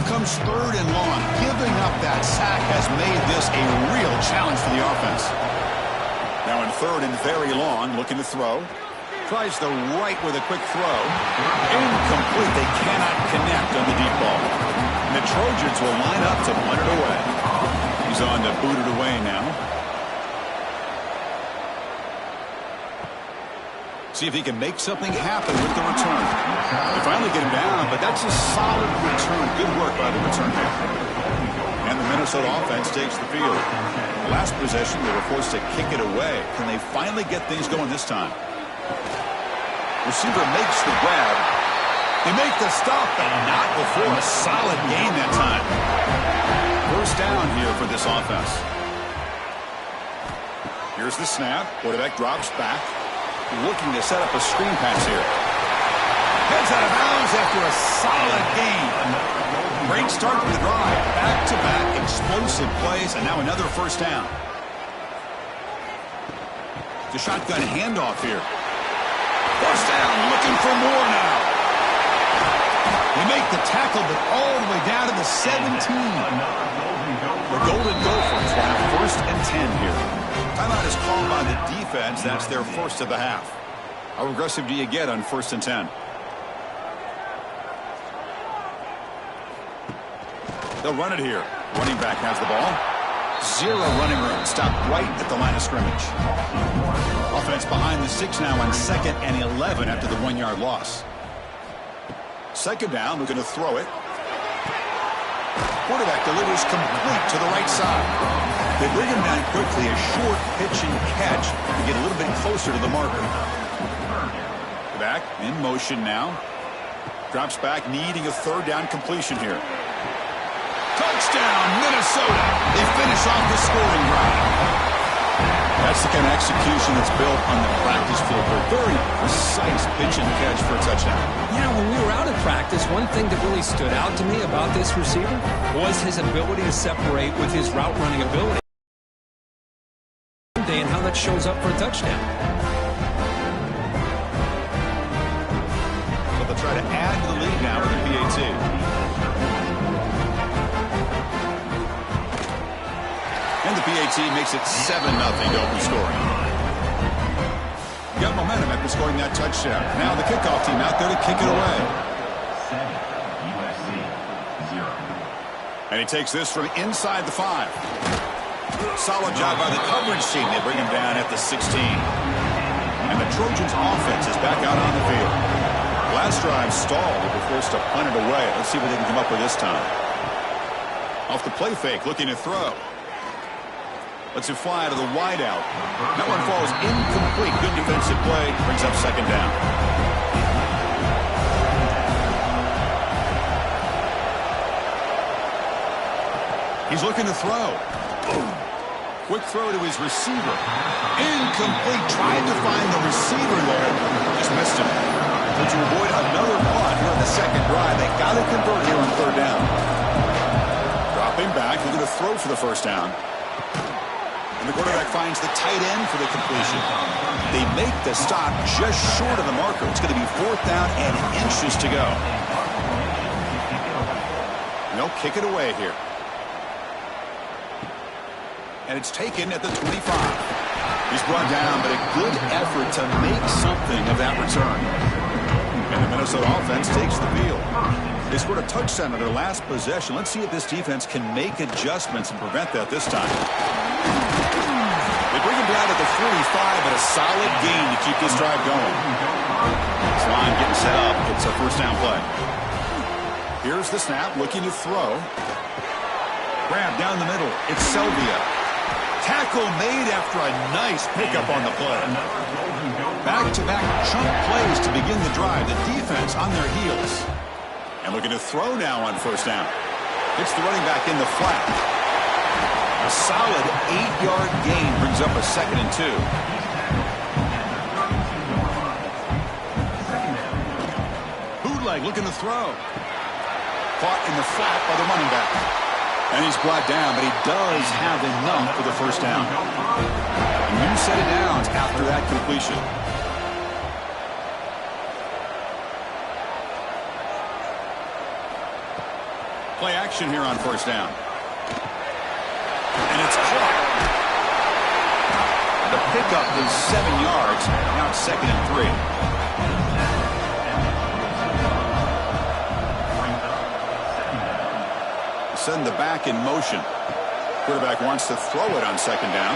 Speaker 1: Comes 3rd and long. Giving up that sack has made this a real challenge for the offense. Now in third and very long, looking to throw. Tries the right with a quick throw. Incomplete. They cannot connect on the deep ball. And the Trojans will line up to punt it away. He's on to boot it away now. See if he can make something happen with the return. They finally get him down, but that's a solid return. Good work by the return back. And the Minnesota offense takes the field. Last possession, they were forced to kick it away. Can they finally get things going this time? Receiver makes the grab. They make the stop, and not before a solid gain that time. First down here for this offense. Here's the snap. Quarterback drops back. Looking to set up a screen pass here. Heads out of bounds after a solid gain. Great start to the drive. Back-to-back explosive plays, and now another first down. The shotgun handoff here. First down, looking for more now. They make the tackle, but all the way down to the 17. The Golden Gophers will have first and 10 here. Timeout is called by the defense. That's their first of the half. How aggressive do you get on first and 10? They'll run it here. Running back has the ball. Zero running room. Stopped right at the line of scrimmage. Offense behind the 6 now on 2nd and 11 after the 1-yard loss. Second down, looking to throw it. Quarterback delivers complete to the right side. They bring him down quickly, a short pitch and catch to get a little bit closer to the marker. Back in motion now. Drops back, needing a third down completion here. Touchdown, Minnesota. They finish off the scoring drive. That's the kind of execution that's built on the practice field. Very precise pitch and catch for a touchdown.
Speaker 2: Yeah, when we were out at practice, one thing that really stood out to me about this receiver was his ability to separate with his route running ability. And how that shows up for a touchdown.
Speaker 1: But they'll try to add to the lead now with the PAT. And the PAT makes it 7-0 open scoring. Got momentum after scoring that touchdown. Now the kickoff team out there to kick it away. And he takes this from inside the 5. Solid job by the coverage team. They bring him down at the 16. And the Trojans offense is back out on the field. Last drive stalled. They were forced to punt it away. Let's see what they can come up with this time. Off the play fake, looking to throw. Lets it fly to the wideout. That one falls incomplete. Good defensive play. Brings up second down. He's looking to throw. Quick throw to his receiver. Incomplete. Tried to find the receiver there. Just missed him. So to avoid another punt here on the second drive, they got to convert here on third down. Dropping back. Looking to throw for the first down. And the quarterback finds the tight end for the completion. They make the stop just short of the marker. It's going to be fourth down and inches to go. And they'll kick it away here. And it's taken at the 25. He's brought down, but a good effort to make something of that return. And the Minnesota offense takes the field. They scored a touchdown on their last possession. Let's see if this defense can make adjustments and prevent that this time. They bring him down at the 45, but a solid gain to keep this drive going. This line getting set up. It's a first down play. Here's the snap, looking to throw. Grab down the middle. It's Selvia. Tackle made after a nice pickup on the play. Back-to-back chunk plays to begin the drive. The defense on their heels. And looking to throw now on first down. It's the running back in the flat. A solid 8-yard gain brings up a 2nd and 2. Bootleg looking to throw. Caught in the flat by the running back. And he's brought down, but he does have enough for the first down. A new set of downs after that completion. Play action here on first down. And it's caught. The pickup is 7 yards. Now it's 2nd and 3. Send the back in motion. Quarterback wants to throw it on 2nd down.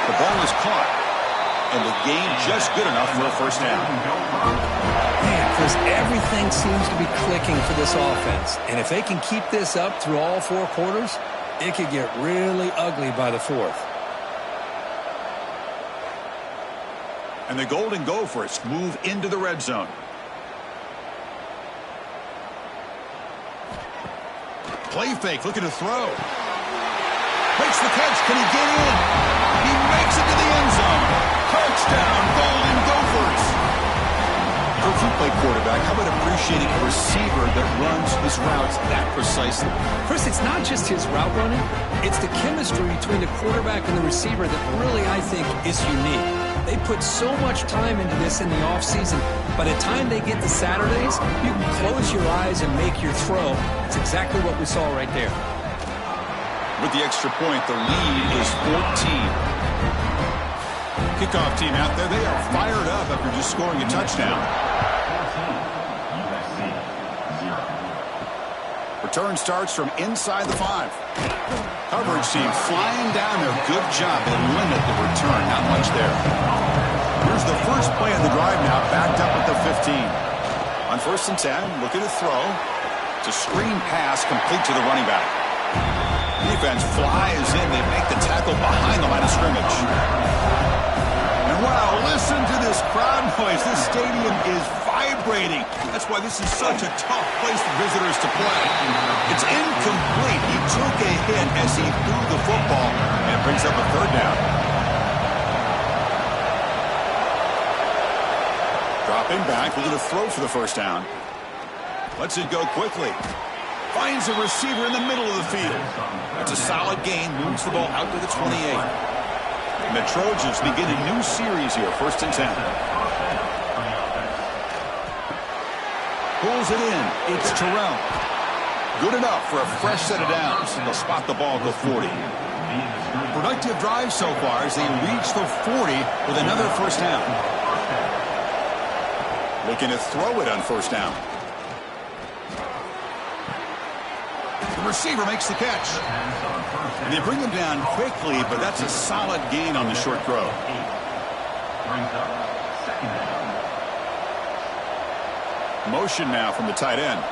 Speaker 1: The ball is caught. And the gain just good enough for a first down.
Speaker 2: Man, Chris, everything seems to be clicking for this offense. And if they can keep this up through all 4 quarters, it could get really ugly by the 4th.
Speaker 1: And the Golden Gophers move into the red zone. Play fake, looking to throw. Makes the catch. Can he get in? He makes it to the end zone. Touchdown, Golden Gophers. If you play quarterback, how about appreciating a receiver that runs his routes that precisely?
Speaker 2: Chris, it's not just his route running. It's the chemistry between the quarterback and the receiver that really, I think, is unique. They put so much time into this in the offseason. By the time they get to Saturdays, you can close your eyes and make your throw. It's exactly what we saw right there.
Speaker 1: With the extra point, the lead is 14. Kickoff team out there, they are fired up after just scoring a touchdown. Return starts from inside the 5. Coverage team flying down there. Good job. They limit the return. Not much there. Here's the first play of the drive now, backed up at the 15. On 1st and 10, looking to throw. It's a screen pass complete to the running back. Defense flies in. They make the tackle behind the line of scrimmage. And wow, listen to this crowd noise. This stadium is vibrating. That's why this is such a tough place for visitors to play. It's incomplete. He took a hit as he threw the football and brings up a 3rd down. Dropping back, looking to throw for the 1st down. Lets it go quickly. Finds a receiver in the middle of the field. That's a solid gain. Moves the ball out to the 28. And the Trojans begin a new series here. 1st and 10. Pulls it in. It's Terrell. Good enough for a fresh set of downs. They'll spot the ball at the 40. Productive drive so far as they reach the 40 with another 1st down. Looking to throw it on 1st down. The receiver makes the catch. And they bring him down quickly, but that's a solid gain on the short throw. Motion now from the tight end.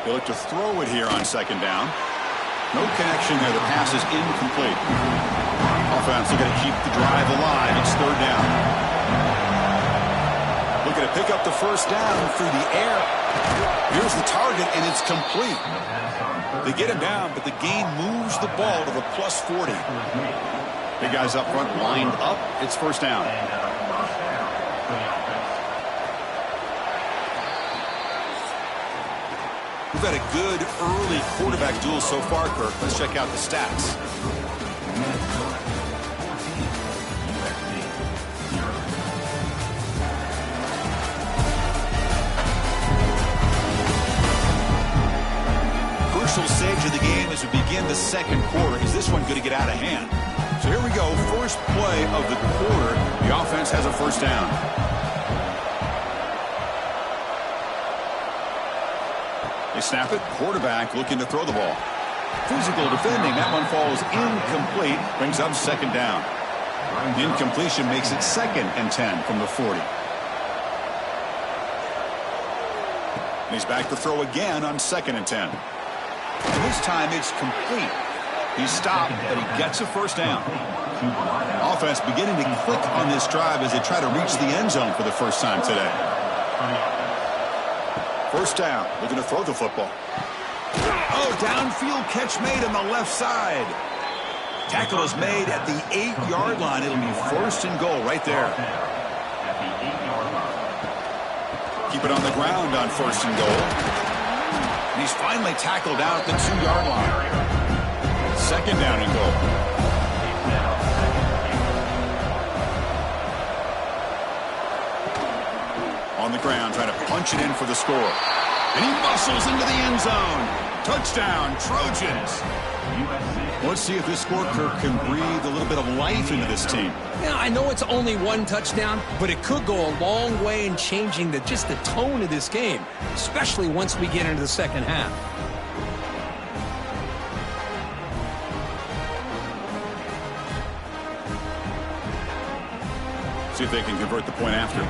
Speaker 1: They look to throw it here on 2nd down. No connection there. The pass is incomplete. Offense looking to keep the drive alive. It's 3rd down. Looking to pick up the 1st down through the air. Here's the target, and it's complete. They get him down, but the gain moves the ball to the plus 40. Big guys up front lined up. It's 1st down. We've had a good early quarterback duel so far, Kirk. Let's check out the stats. Crucial stage of the game as we begin the 2nd quarter. Is this one going to get out of hand? So here we go. First play of the quarter. The offense has a 1st down. They snap it. Quarterback looking to throw the ball. Physical defending. That one falls incomplete. Brings up 2nd down. The incompletion makes it 2nd and 10 from the 40. And he's back to throw again on 2nd and 10. And this time it's complete. He's stopped, but he gets a 1st down. Offense beginning to click on this drive as they try to reach the end zone for the first time today. 1st down, looking to throw the football. Oh, downfield catch made on the left side. Tackle is made at the 8-yard line. It'll be 1st and goal right there. Keep it on the ground on 1st and goal. And he's finally tackled down at the 2-yard line. 2nd down and goal. On the ground, trying to punch it in for the score. And he muscles into the end zone. Touchdown, Trojans. Let's see if this scorecard can breathe a little bit of life into this team.
Speaker 2: Yeah, I know it's only one touchdown, but it could go a long way in changing just the tone of this game, especially once we get into the second half.
Speaker 1: See if they can convert the point after.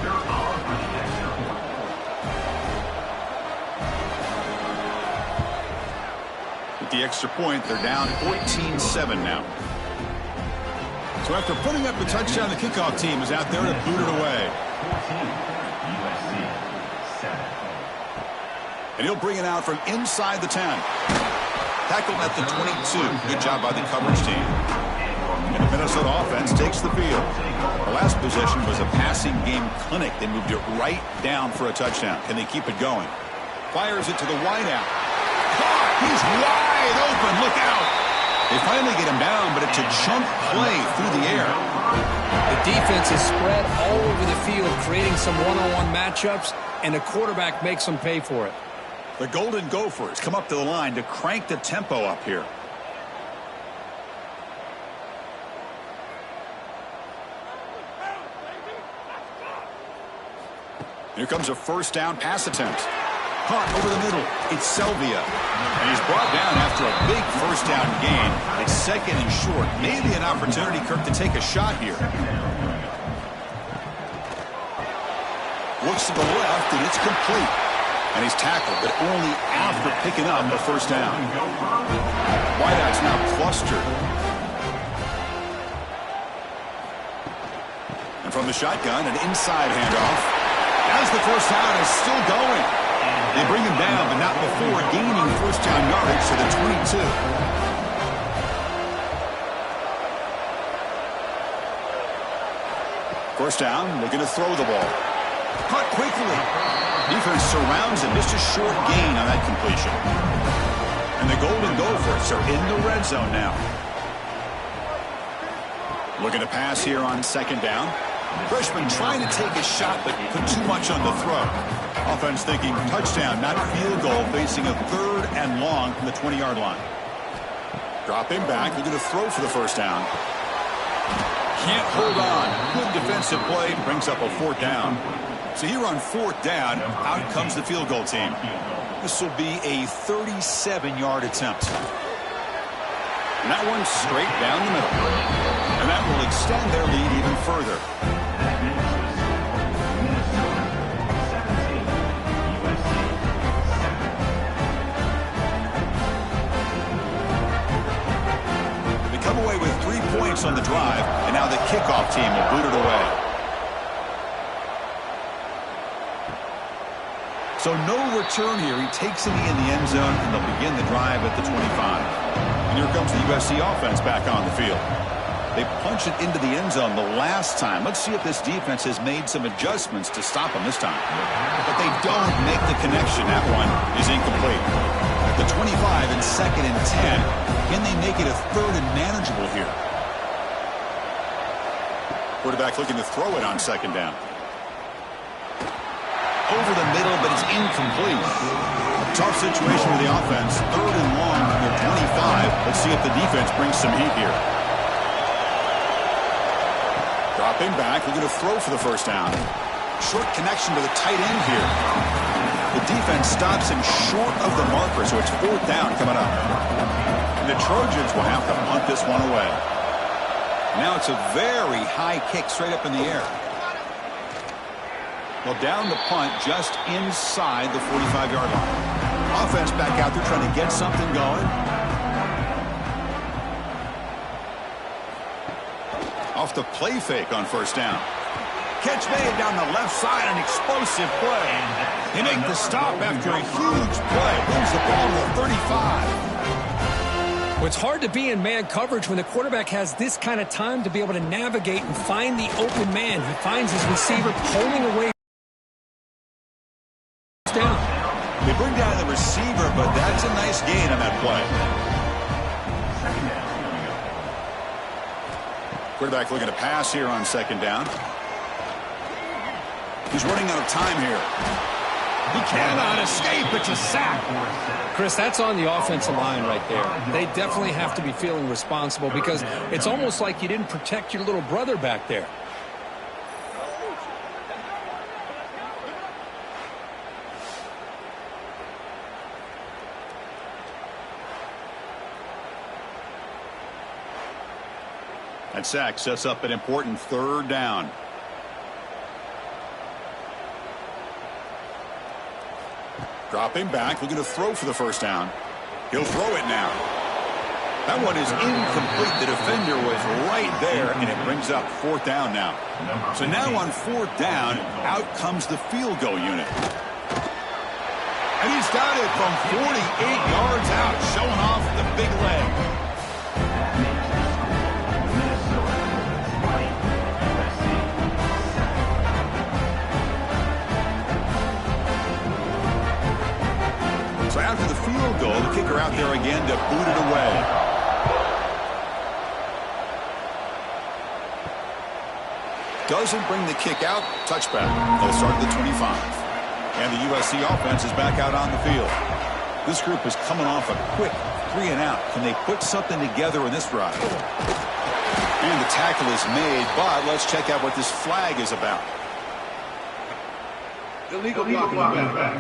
Speaker 1: With the extra point, they're down 14-7 now. So after putting up the touchdown, the kickoff team is out there to boot it away. And he'll bring it out from inside the 10. Tackled at the 22. Good job by the coverage team. And the Minnesota offense takes the field. The last possession was a passing game clinic. They moved it right down for a touchdown. Can they keep it going? Fires it to the wideout. Caught! He's wide open. Look out! They finally get him down, but it's a chunk play through the air.
Speaker 2: The defense is spread all over the field, creating some one-on-one matchups, and the quarterback makes them pay for it.
Speaker 1: The Golden Gophers come up to the line to crank the tempo up here. Here comes a first down pass attempt. Caught over the middle. It's Selvia. And he's brought down after a big first down gain. It's second and short. Maybe an opportunity, Kirk, to take a shot here. Looks to the left, and it's complete. And he's tackled, but only after picking up a first down. Wideout's now clustered. And from the shotgun, an inside handoff. As the first down is still going. They bring him down, but not before gaining first down yardage to the 22. First down, looking to throw the ball. Caught quickly. Defense surrounds him. Just a short gain on that completion. And the Golden Gophers are in the red zone now. Looking to pass here on second down. Freshman trying to take a shot, but put too much on the throw. Offense thinking touchdown, not field goal, facing a third and long from the 20-yard line. Dropping back, looking to throw for the first down. Can't hold on. Good defensive play, brings up a fourth down. So here on fourth down, out comes the field goal team. This will be a 37-yard attempt. And that one's straight down the middle. And that will extend their lead even further. They come away with 3 points on the drive, and now the kickoff team will boot it away. So no return here. He takes it in the end zone, and they'll begin the drive at the 25. And here comes the USC offense back on the field. They punched it into the end zone the last time. Let's see if this defense has made some adjustments to stop them this time. But they don't make the connection. That one is incomplete. At the 25 and second and 10, can they make it a third and manageable here? Quarterback looking to throw it on second down. Over the middle, but it's incomplete. Tough situation for the offense. Third and long from their 25. Let's see if the defense brings some heat here. Dropping back, looking to throw for the first down. Short connection to the tight end here. The defense stops him short of the marker, so it's fourth down coming up. And the Trojans will have to punt this one away. Now it's a very high kick straight up in the air. Well, down the punt just inside the 45-yard line. Offense back out there trying to get something going. Off the play fake on first down. Catch made down the left side, an explosive play. They make the stop after a huge play. Moves the ball to the 35.
Speaker 2: Well, it's hard to be in man coverage when the quarterback has this kind of time to be able to navigate and find the open man. He finds his receiver pulling away. Down.
Speaker 1: They bring down the receiver, but that's a nice gain on that play. Quarterback looking to pass here on second down. He's running out of time here. He cannot escape. It's a sack.
Speaker 2: Chris, that's on the offensive line right there. They definitely have to be feeling responsible because it's almost like you didn't protect your little brother back there.
Speaker 1: That sack sets up an important third down. Dropping back, looking to throw for the first down. He'll throw it now. That one is incomplete. The defender was right there, and it brings up fourth down now. So now on fourth down, out comes the field goal unit. And he's got it from 48 yards out, showing off the big leg. So after the field goal, the kicker out there again to boot it away. Doesn't bring the kick out. Touchback. They'll start at the 25. And the USC offense is back out on the field. This group is coming off a quick 3-and-out. Can they put something together in this drive? And the tackle is made, but let's check out what this flag is about.
Speaker 4: Illegal blocking back.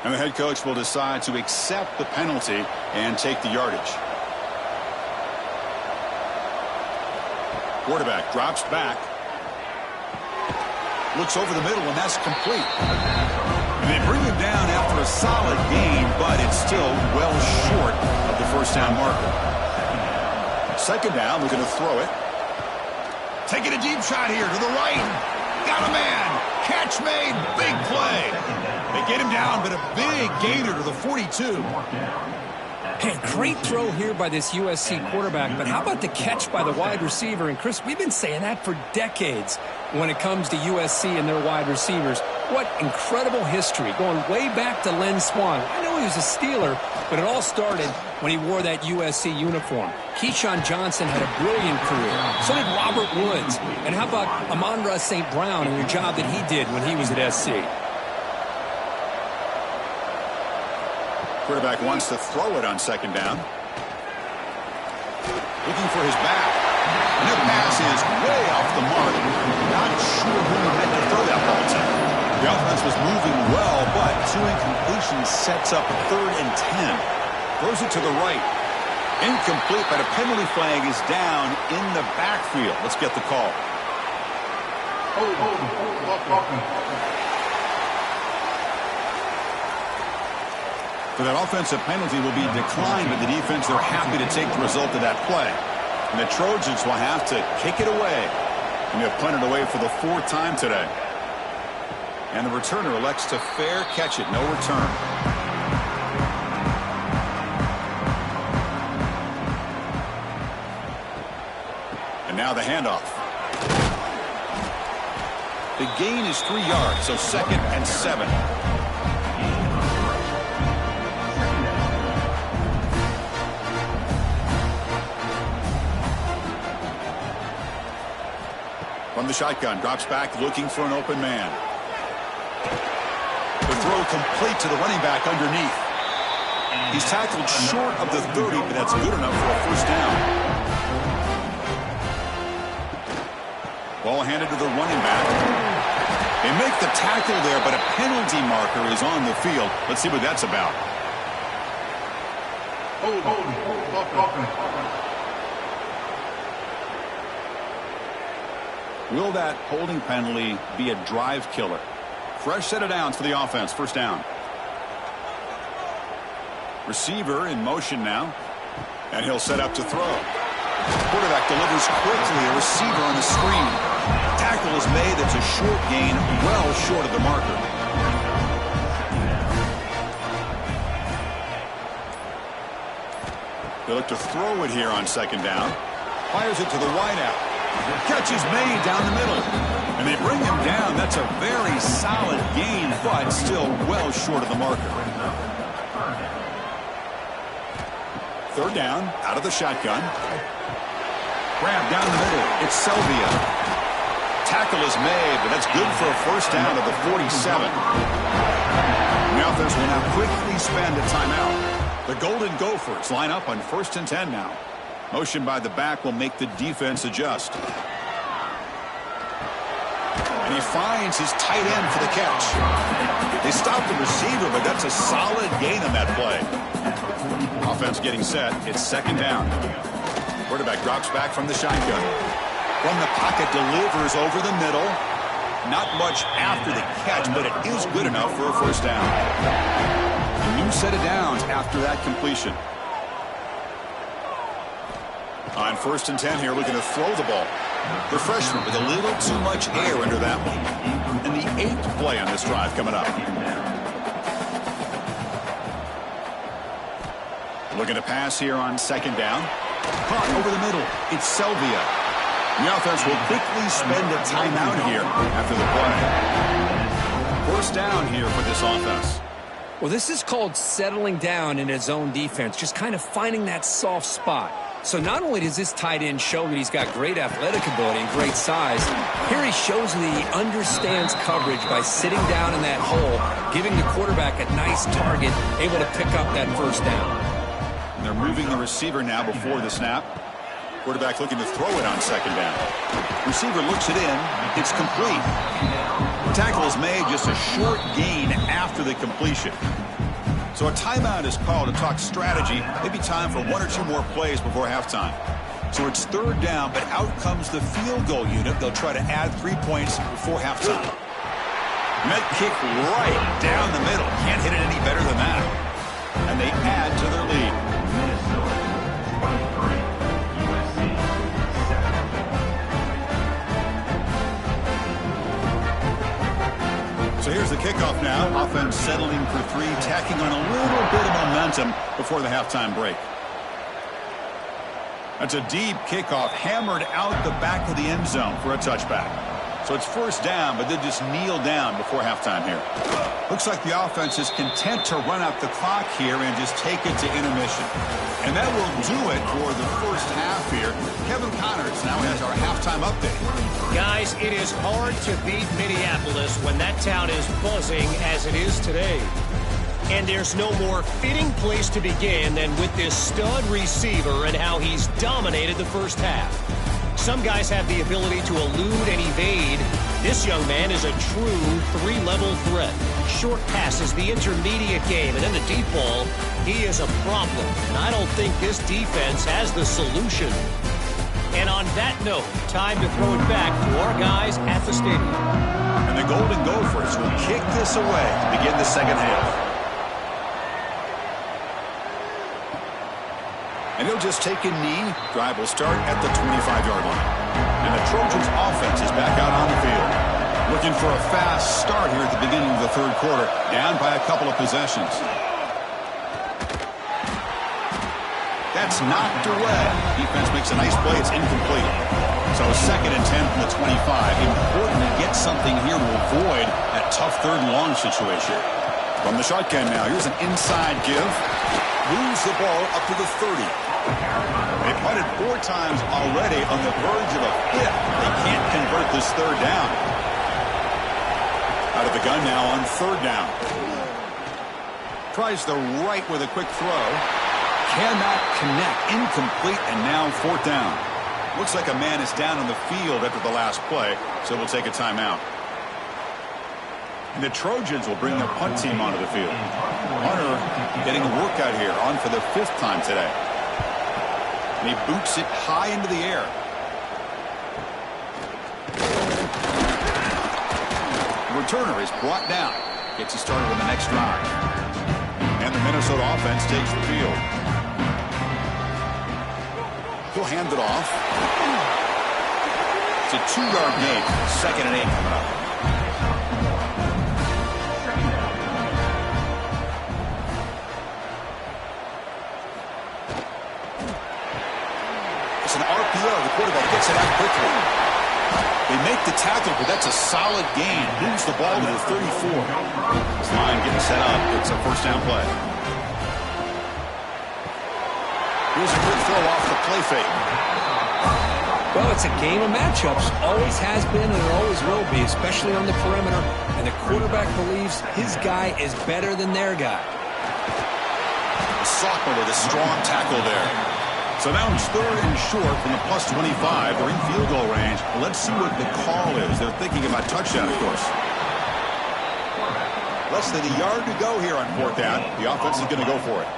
Speaker 1: And the head coach will decide to accept the penalty and take the yardage. Quarterback drops back. Looks over the middle, and that's complete. And they bring him down after a solid gain, but it's still well short of the first down marker. Second down, looking to throw it. Taking a deep shot here to the right. Got a man. Catch made. Big play. They get him down, but a big gainer to the 42.
Speaker 2: Hey, great throw here by this USC quarterback, but how about the catch by the wide receiver? And, Chris, we've been saying that for decades when it comes to USC and their wide receivers. What incredible history, going way back to Len Swan. I know he was a Steeler, but it all started when he wore that USC uniform. Keyshawn Johnson had a brilliant career. So did Robert Woods. And how about Amon-Ra St. Brown and the job that he did when he was at SC?
Speaker 1: Quarterback wants to throw it on second down. Looking for his back. And that pass is way off the mark. Not sure who he meant to throw that ball to. The offense was moving well, but two incompletions sets up 3rd and 10. Throws it to the right. Incomplete, but a penalty flag is down in the backfield. Let's get the call. So that offensive penalty will be declined, but the defense, they're happy to take the result of that play. And the Trojans will have to kick it away. And they'll punt it away for the 4th time today. And the returner elects to fair catch it. No return. And now the handoff. The gain is 3 yards, so 2nd and 7. From the shotgun, drops back, looking for an open man. The throw complete to the running back underneath. He's tackled short of the 30, but that's good enough for a first down. Ball handed to the running back. They make the tackle there, but a penalty marker is on the field. Let's see what that's about. Will that holding penalty be a drive killer? Fresh set of downs for the offense. First down. Receiver in motion now. And he'll set up to throw. Quarterback delivers quickly. A receiver on the screen. Tackle is made. That's a short gain, well short of the marker. They look to throw it here on second down. Fires it to the wideout. Catch is made down the middle. And they bring him down. That's a very solid gain, but still well short of the marker. Third down, out of the shotgun. Grab down the middle. It's Selvia. Tackle is made, but that's good for a first down at the 47. The offense will now quickly spend a timeout. The Golden Gophers line up on 1st and 10 now. Motion by the back will make the defense adjust. And he finds his tight end for the catch. They stop the receiver, but that's a solid gain on that play. Offense getting set. It's 2nd down. Quarterback drops back from the shotgun. From the pocket, delivers over the middle. Not much after the catch, but it is good enough for a first down. A new set of downs after that completion. On 1st and 10 here, looking to throw the ball. The freshman with a little too much air under that one. And the 8th play on this drive coming up. Looking to pass here on 2nd down. Caught over the middle. It's Selvia. The offense will quickly spend a timeout here after the play. First down here for this offense.
Speaker 2: Well, this is called settling down in his own defense, just kind of finding that soft spot. So not only does this tight end show that he's got great athletic ability and great size, here he shows that he understands coverage by sitting down in that hole, giving the quarterback a nice target, able to pick up that first down.
Speaker 1: And they're moving the receiver now before the snap. Quarterback looking to throw it on 2nd down. Receiver looks it in. It's complete. Tackle is made, just a short gain after the completion. So a timeout is called to talk strategy. Maybe time for 1 or 2 more plays before halftime. So it's 3rd down, but out comes the field goal unit. They'll try to add 3 points before halftime. And that kick right down the middle. Can't hit it any better than that. And they add to their lead. So here's the kickoff now. Offense settling for 3, tacking on a little bit of momentum before the halftime break. That's a deep kickoff, hammered out the back of the end zone for a touchback. So it's first down, but they just kneel down before halftime here. Looks like the offense is content to run out the clock here and just take it to intermission. And that will do it for the first half here. Kevin Connors now has our halftime update.
Speaker 3: Guys, it is hard to beat Minneapolis when that town is buzzing as it is today. And there's no more fitting place to begin than with this stud receiver and how he's dominated the first half. Some guys have the ability to elude and evade. This young man is a true 3-level threat. Short passes, the intermediate game, and then the deep ball. He is a problem, and I don't think this defense has the solution. And on that note, time to throw it back to our guys at the stadium.
Speaker 1: And the Golden Gophers will kick this away to begin the second half. And he'll just take a knee. Drive will start at the 25-yard line. And the Trojans offense is back out on the field. Looking for a fast start here at the beginning of the 3rd quarter. Down by a couple of possessions. That's knocked away. Defense makes a nice play. It's incomplete. So 2nd and 10 from the 25. Important to get something here to avoid that tough 3rd and long situation. From the shotgun now. Here's an inside give. Moves the ball up to the 30. They punted 4 times already on the verge of a 5th. They can't convert this 3rd down. Out of the gun now on 3rd down. Tries the right with a quick throw. Cannot connect. Incomplete, and now 4th down. Looks like a man is down on the field after the last play, so we'll take a timeout. And the Trojans will bring their punt team onto the field. Hunter getting a workout here, on for the 5th time today. And he boots it high into the air. The returner is brought down. Gets you started on the next drive. And the Minnesota offense takes the field. He'll hand it off. It's a 2-yard gain. 2nd and 8 coming up. It's an RPO. The quarterback gets it out quickly. They make the tackle, but that's a solid gain. Moves the ball to the 34. This line getting set up. It's a first down play. Here's a good throw off the play fake.
Speaker 2: Well, it's a game of matchups. Always has been and it always will be, especially on the perimeter. And the quarterback believes his guy is better than their guy.
Speaker 1: Sockler with a strong tackle there. So now it's 3rd and short from the plus 25. They're in field goal range. Let's see what the call is. They're thinking about touchdown, of course. Less than a yard to go here on 4th down. The offense is going to go for it.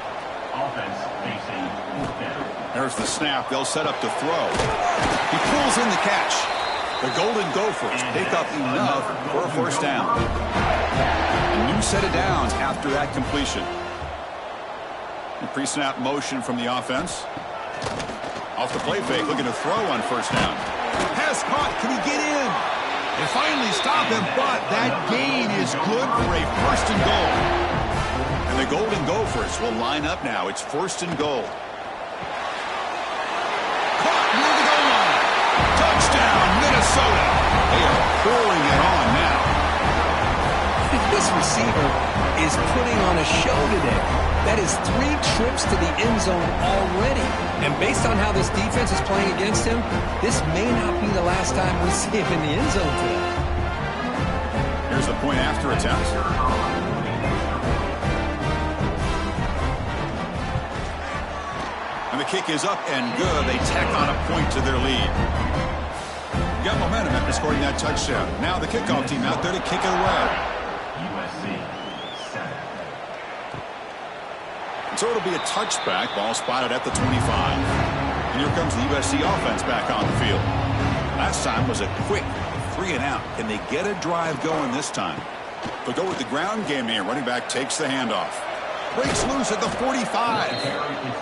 Speaker 4: Offense facing 4th down.
Speaker 1: There's the snap. They'll set up to throw. He pulls in the catch. The Golden Gophers pick up enough for a 1st down. A new set of downs after that completion. The pre-snap motion from the offense. Off the play fake, looking to throw on 1st down. Pass caught. Can he get in? They finally stop him, but that gain is good for a 1st and goal. And the Golden Gophers will line up now. It's 1st and goal. Caught near the goal line. Touchdown, Minnesota. They are pouring it on now.
Speaker 2: This receiver is putting on a show today. That is 3 trips to the end zone already. And based on how this defense is playing against him, this may not be the last time we see him in the end zone today.
Speaker 1: Here's the point after attempt. And the kick is up and good. They tack on a point to their lead. Got momentum after scoring that touchdown. Now the kickoff team out there to kick it away. So it'll be a touchback. Ball spotted at the 25. And here comes the USC offense back on the field. Last time was a quick 3 and out. Can they get a drive going this time? They'll go with the ground game here. Running back takes the handoff. Breaks loose at the 45.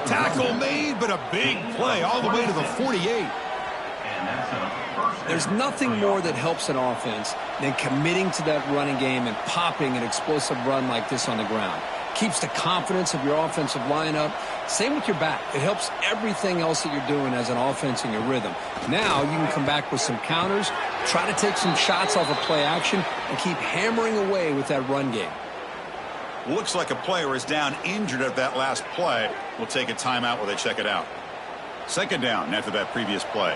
Speaker 1: Tackle made, but a big play all the way to the 48.
Speaker 2: There's nothing more that helps an offense than committing to that running game and popping an explosive run like this on the ground. Keeps the confidence of your offensive lineup. Same with your back. It helps everything else that you're doing as an offense in your rhythm. Now you can come back with some counters, try to take some shots off of play action, and keep hammering away with that run game.
Speaker 1: Looks like a player is down injured at that last play. We'll take a timeout while they check it out. 2nd down after that previous play.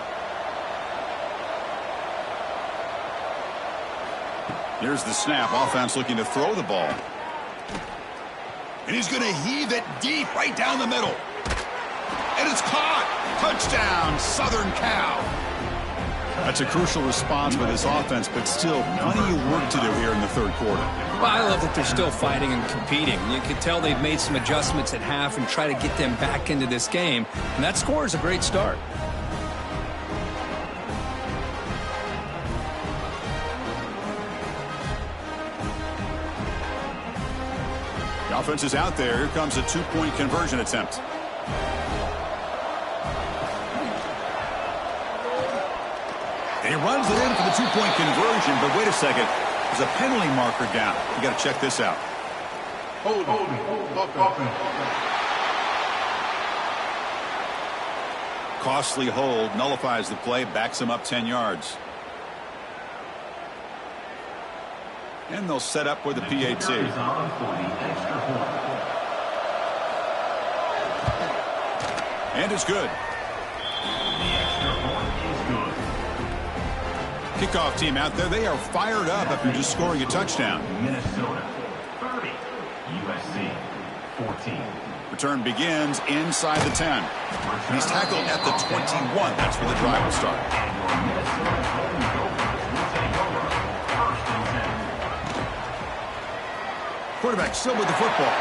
Speaker 1: Here's the snap. Offense looking to throw the ball. And he's going to heave it deep right down the middle. And it's caught. Touchdown, Southern Cal. That's a crucial response with this offense, but still plenty of work to do here in the 3rd quarter.
Speaker 2: Well, I love that they're still fighting and competing. You can tell they've made some adjustments at half and try to get them back into this game. And that score is a great start.
Speaker 1: The offense is out there. Here comes a 2-point conversion attempt. And he runs it in for the 2-point conversion, but wait a second. There's a penalty marker down. You got to check this out.
Speaker 4: Hold.
Speaker 1: Costly hold, nullifies the play, backs him up 10 yards. And they'll set up with the PAT. And it's good. Kickoff team out there. They are fired up after just scoring a touchdown.
Speaker 4: Minnesota 30, USC 14.
Speaker 1: Return begins inside the 10. And he's tackled at the 21. That's where the drive will start. Quarterback still with the football.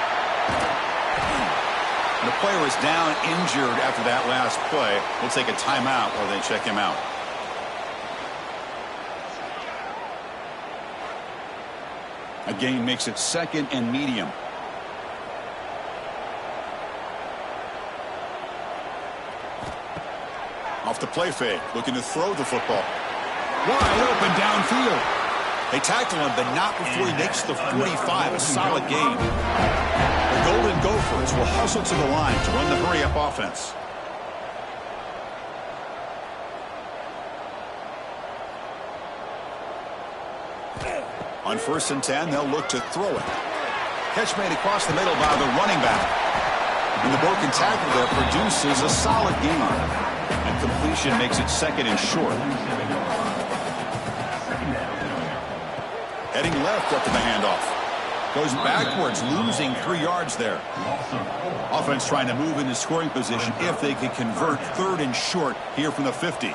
Speaker 1: And the player is down injured after that last play. We'll take a timeout while they check him out. A gain makes it 2nd and medium. Off the play fake, looking to throw the football. Wide open downfield. They tackle him, but not before he makes the 45, a solid gain. The Golden Gophers will hustle to the line to run the hurry-up offense. On 1st and 10, they'll look to throw it. Catch made across the middle by the running back. And the broken tackle there produces a solid gain. And completion makes it 2nd and short. Heading left after the handoff. Goes backwards, losing 3 yards there. Offense trying to move into scoring position if they can convert 3rd and short here from the 50.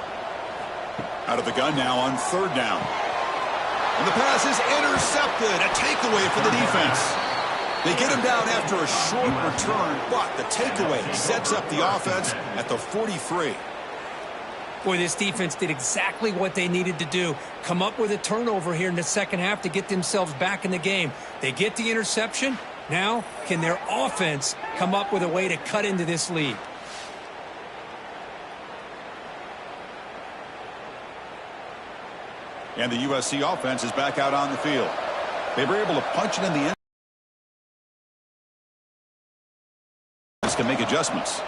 Speaker 1: Out of the gun now on 3rd down. And the pass is intercepted. A takeaway for the defense. They get him down after a short return, but the takeaway sets up the offense at the 43.
Speaker 2: Boy, this defense did exactly what they needed to do. Come up with a turnover here in the second half to get themselves back in the game. They get the interception. Now, can their offense come up with a way to cut into this lead?
Speaker 1: And the USC offense is back out on the field. They were able to punch it in the end. Can make adjustments.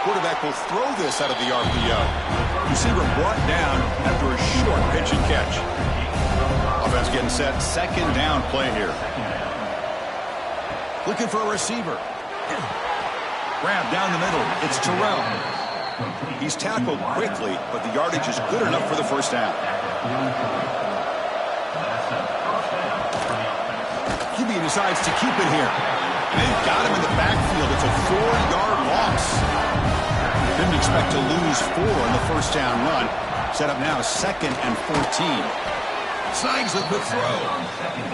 Speaker 1: Quarterback will throw this out of the RPO. Receiver brought down after a short pitch and catch. Offense getting set. 2nd down play here. Looking for a receiver. Grab down the middle. It's Terrell. He's tackled quickly, but the yardage is good enough for the 1st down. QB decides to keep it here. They've got him in the backfield. It's a 4-yard loss. Didn't expect to lose 4 in the 1st down run. Set up now 2nd and 14. Snags with the throw.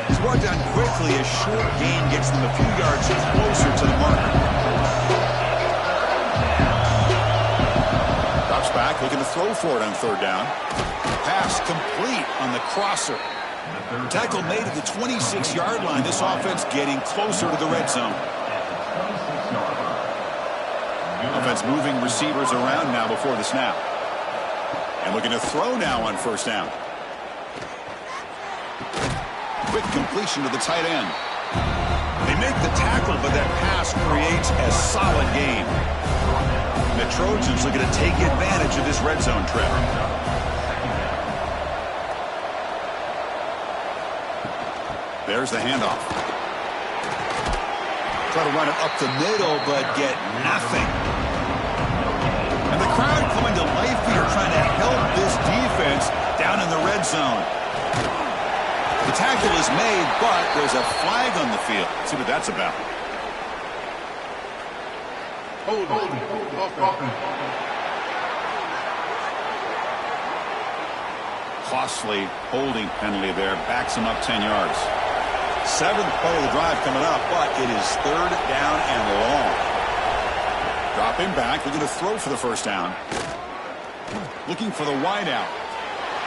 Speaker 1: He's brought down quickly. A short gain gets them a few yards closer to the marker. Drops back, looking to throw for it on 3rd down. Pass complete on the crosser. Tackle made at the 26-yard line. This offense getting closer to the red zone. Offense moving receivers around now before the snap. And looking to throw now on 1st down. Quick completion to the tight end. They make the tackle, but that pass creates a solid gain. The Trojans looking to take advantage of this red zone trip. There's the handoff. Try to run it up the middle, but get nothing. And the crowd coming to life here, trying to help this defense down in the red zone. The tackle is made, but there's a flag on the field. Let's see what that's about. Costly holding penalty there. Backs him up 10 yards. 7th play of the drive coming up, but it is 3rd down and long. Dropping back, looking to throw for the 1st down. Looking for the wideout.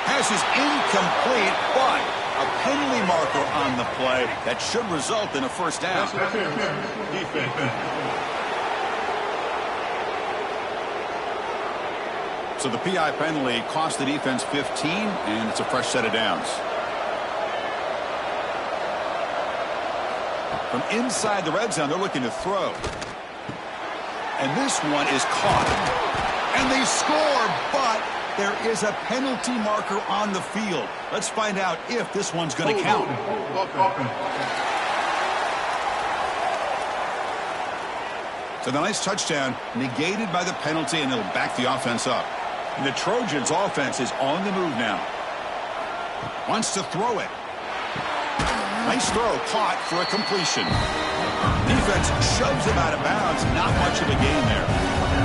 Speaker 1: Pass is incomplete, but a penalty marker on the play that should result in a 1st down. So the PI penalty cost the defense 15, and it's a fresh set of downs. From inside the red zone, they're looking to throw. And this one is caught. And they score, but there is a penalty marker on the field. Let's find out if this one's going to count. So the nice touchdown negated by the penalty, and it'll back the offense up. And the Trojans' offense is on the move now. Wants to throw it. Nice throw, caught for a completion. Defense shoves him out of bounds. Not much of a gain there.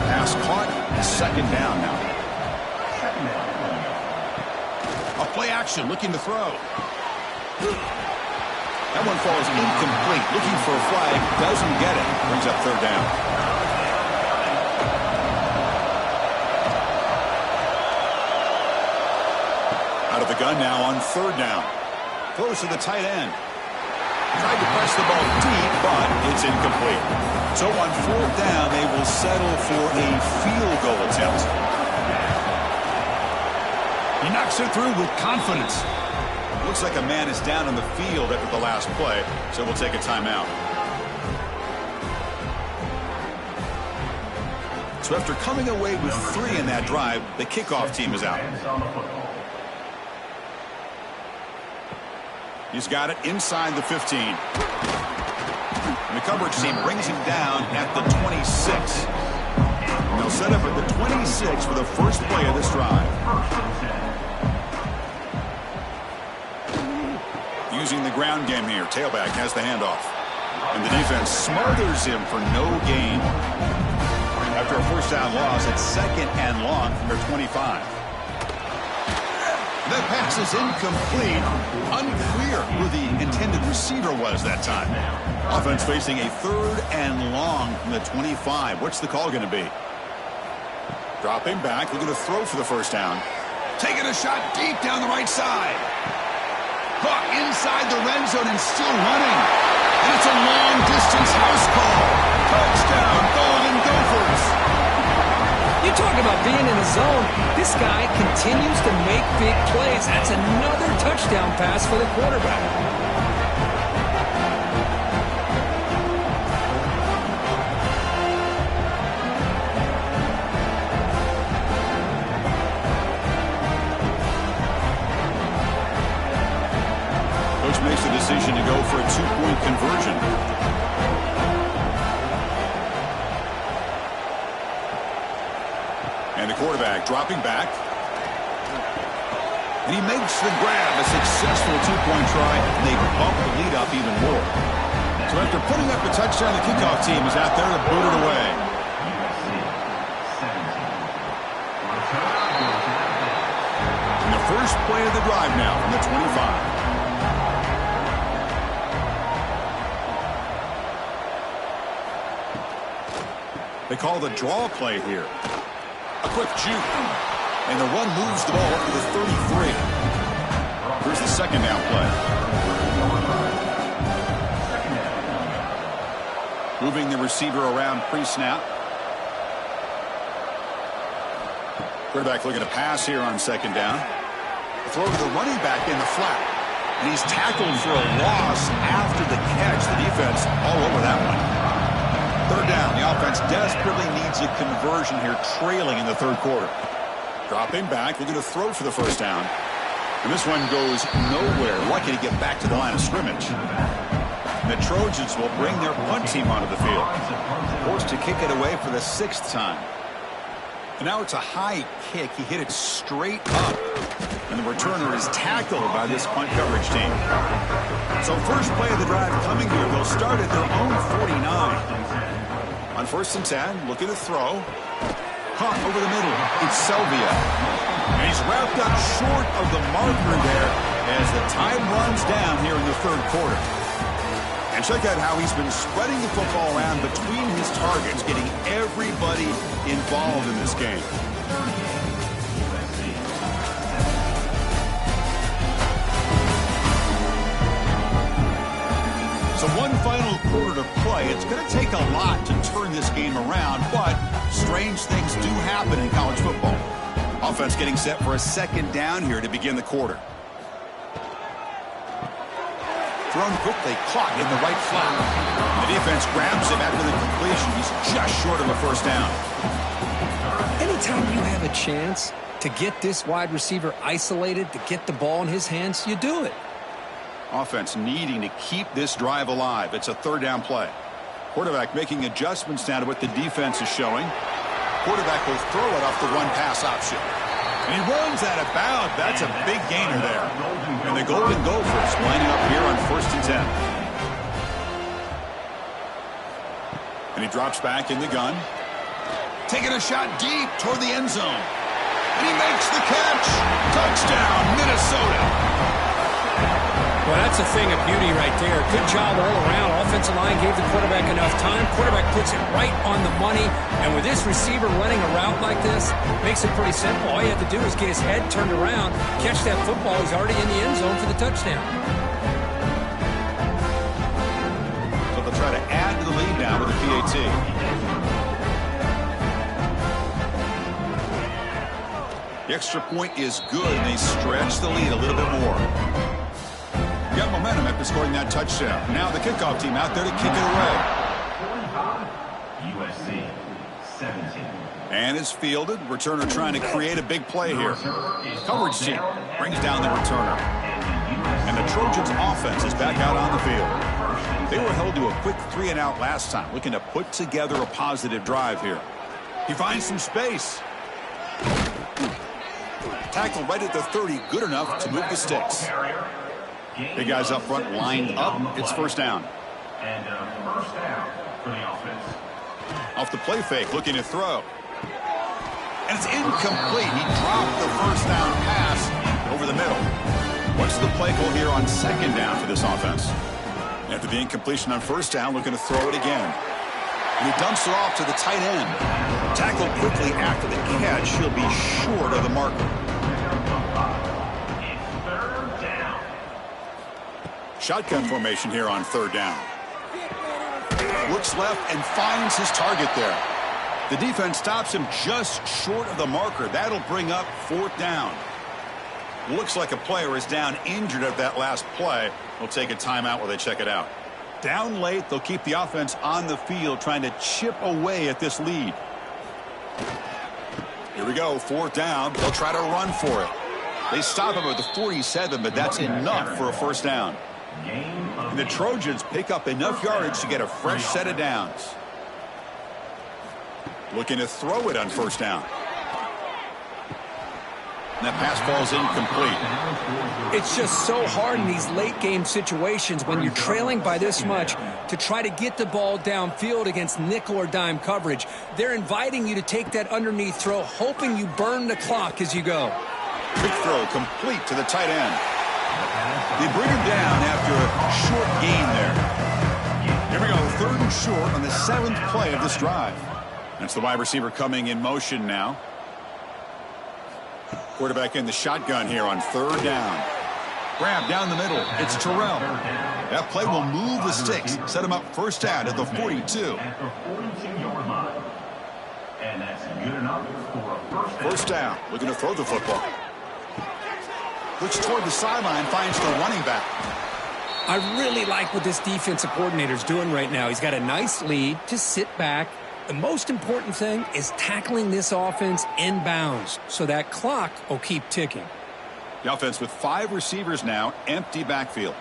Speaker 1: Pass caught, 2nd down now. A play action, looking to throw. That one falls incomplete. Looking for a flag, doesn't get it. Brings up 3rd down. Out of the gun now on 3rd down. Throws to the tight end. Tried to press the ball deep, but it's incomplete. So on 4th down, they will settle for a field goal attempt. He knocks it through with confidence. Looks like a man is down on the field after the last play, so we'll take a timeout. So after coming away with 3 in that drive, the kickoff team is out. He's got it inside the 15. And the coverage team brings him down at the 26. And they'll set up at the 26 for the first play of this drive. Using the ground game here. Tailback has the handoff. And the defense smothers him for no gain. After a first down loss, it's 2nd and long from their 25. That pass is incomplete. Unclear who the intended receiver was that time. Offense facing a 3rd and long from the 25. What's the call going to be? Dropping back, looking to throw for the first down. Taking a shot deep down the right side. Caught inside the red zone and still running. And it's a long-distance house call. Touchdown, Golden Gophers.
Speaker 2: You talk about being in the zone. This guy continues to make big plays. That's another touchdown pass for the quarterback.
Speaker 1: Coach makes the decision to go for a 2-point conversion. And the quarterback dropping back. And he makes the grab. A successful 2-point try. They bump the lead up even more. So after putting up a touchdown, the kickoff team is out there to boot it away. And the first play of the drive now from the 25. They call the draw play here. A quick juke. And the run moves the ball up to the 33. Here's the second down play. Moving the receiver around pre-snap. Quarterback looking to pass here on second down. The throw to the running back in the flat. And he's tackled for a loss after the catch. The defense all over that one. Third down. The offense desperately needs a conversion here, trailing in the third quarter. Dropping back, looking to throw for the first down. And this one goes nowhere. Lucky to get back to the line of scrimmage. And the Trojans will bring their punt team onto the field. Forced to kick it away for the 6th time. And now it's a high kick. He hit it straight up. And the returner is tackled by this punt coverage team. So first play of the drive coming here. They'll start at their own 49. On 1st and 10, looking to throw. Caught over the middle. It's Selvia. And he's wrapped up short of the marker there as the time runs down here in the third quarter. And check out how he's been spreading the football around between his targets, getting everybody involved in this game. So one final quarter to play. It's going to take a lot to turn this game around, but strange things do happen in college football. Offense getting set for a second down here to begin the quarter. Thrown quickly, caught in the right flat. The defense grabs him after the completion. He's just short of a first down.
Speaker 2: Anytime you have a chance to get this wide receiver isolated, to get the ball in his hands, you do it.
Speaker 1: Offense needing to keep this drive alive. It's a third down play. Quarterback making adjustments now to what the defense is showing. Quarterback will throw it off the run-pass option. And he runs out of bounds. That's a big gainer there. And the Golden Gophers lining up here on 1st and 10. And he drops back in the gun. Taking a shot deep toward the end zone. And he makes the catch. Touchdown, Minnesota.
Speaker 2: Well, that's a thing of beauty right there. Good job all around. Offensive line gave the quarterback enough time. Quarterback puts it right on the money. And with this receiver running a route like this, makes it pretty simple. All you have to do is get his head turned around, catch that football. He's already in the end zone for the touchdown.
Speaker 1: So they'll try to add to the lead now with the PAT. The extra point is good, and they stretch the lead a little bit more. Got momentum after scoring that touchdown. Now the kickoff team out there to kick it away.
Speaker 4: USC 17.
Speaker 1: And it's fielded. Returner trying to create a big play here. Coverage team brings down the returner. And the Trojans offense is back out on the field. They were held to a quick 3-and-out last time, looking to put together a positive drive here. He finds some space. Tackle right at the 30, good enough to move the sticks. Big guys up front lined up. It's first down.
Speaker 4: And first down for the offense.
Speaker 1: Off the play fake, looking to throw. And it's incomplete. He dropped the first down pass over the middle. What's the play call here on second down for this offense? After the incompletion on first down, looking to throw it again. And he dumps it off to the tight end. Tackled quickly after the catch. He'll be short of the marker. Shotgun formation here on third down. Looks left and finds his target there. The defense stops him just short of the marker. That'll bring up fourth down. Looks like a player is down injured at that last play. We'll take a timeout while they check it out. Down late, they'll keep the offense on the field trying to chip away at this lead. Here we go, fourth down. They'll try to run for it. They stop him at the 47, but that's enough for a first down. And the Trojans pick up enough yardage to get a fresh set of downs. Looking to throw it on first down. And that pass falls incomplete.
Speaker 2: It's just so hard in these late game situations when you're trailing by this much to try to get the ball downfield against nickel or dime coverage. They're inviting you to take that underneath throw, hoping you burn the clock as you go.
Speaker 1: Quick throw complete to the tight end. They bring him down after a short gain there. Here we go, third and short on the 7th play of this drive. That's the wide receiver coming in motion now. Quarterback in the shotgun here on third down. Grab down the middle. It's Terrell. That play will move the sticks. Set him up first down at the 42.
Speaker 4: And that's good enough for a first down.
Speaker 1: First down. Looking to throw the football. Looks toward the sideline. Finds the running back.
Speaker 2: I really like what this defensive coordinator is doing right now. He's got a nice lead. Just sit back. The most important thing is tackling this offense inbounds so that clock will keep ticking.
Speaker 1: The offense with 5 receivers now, empty backfield.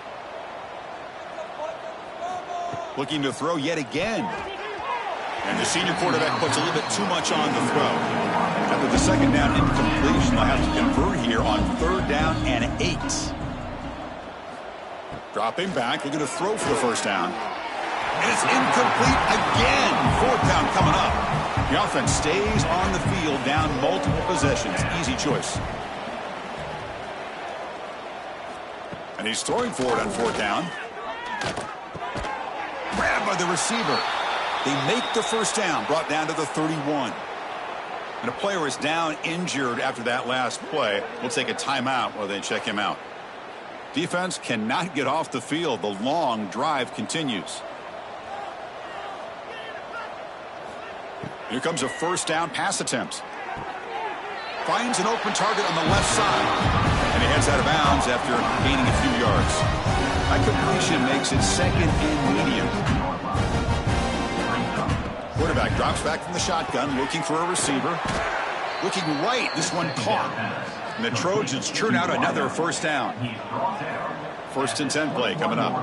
Speaker 1: Looking to throw yet again. And the senior quarterback puts a little bit too much on the throw. After the second down incompletion, they'll have to convert here on third down and 8. Dropping back, looking to throw for the first down. And it's incomplete again. Fourth down coming up. The offense stays on the field, down multiple possessions. Easy choice. And he's throwing for it on fourth down. Grabbed by the receiver. They make the first down, brought down to the 31. And a player is down injured after that last play. We'll take a timeout while they check him out. Defense cannot get off the field. The long drive continues. Here comes a first down pass attempt. Finds an open target on the left side. And he heads out of bounds after gaining a few yards. That completion makes it second and medium. Quarterback drops back from the shotgun, looking for a receiver. Looking right, this one caught. And the Trojans churn out another first down. First and 10 play coming up.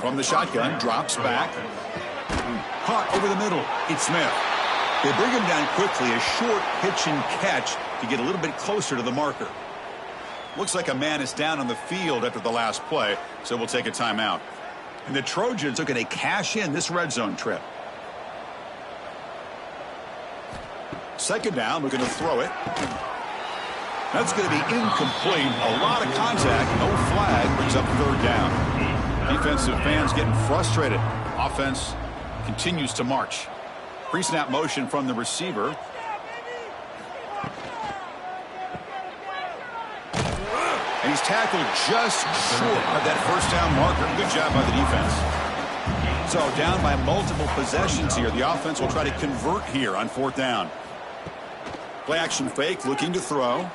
Speaker 1: From the shotgun, drops back. Caught over the middle. It's Smith. They bring him down quickly, a short pitch and catch to get a little bit closer to the marker. Looks like a man is down on the field after the last play, so we'll take a timeout. And the Trojans are going to cash in this red zone trip. Second down, we're going to throw it. That's going to be incomplete. A lot of contact, no flag, brings up third down. Defensive fans getting frustrated. Offense continues to march. Pre-snap motion from the receiver. And he's tackled just short of that first down marker. Good job by the defense. So down by multiple possessions here. The offense will try to convert here on fourth down. Play action fake, looking to throw.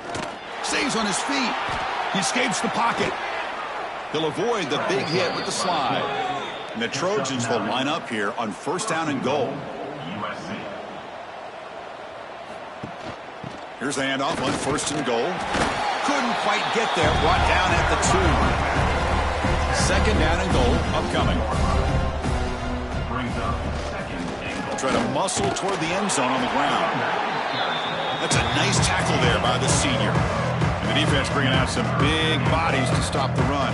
Speaker 1: Stays on his feet. He escapes the pocket. He'll avoid the big hit with the slide. And the Trojans will line up here on first down and goal. Here's the handoff on first and goal. Couldn't quite get there. Brought down at the 2. Second down and goal upcoming.
Speaker 4: Brings up second and goal.
Speaker 1: Try to muscle toward the end zone on the ground. That's a nice tackle there by the senior. And the defense bringing out some big bodies to stop the run.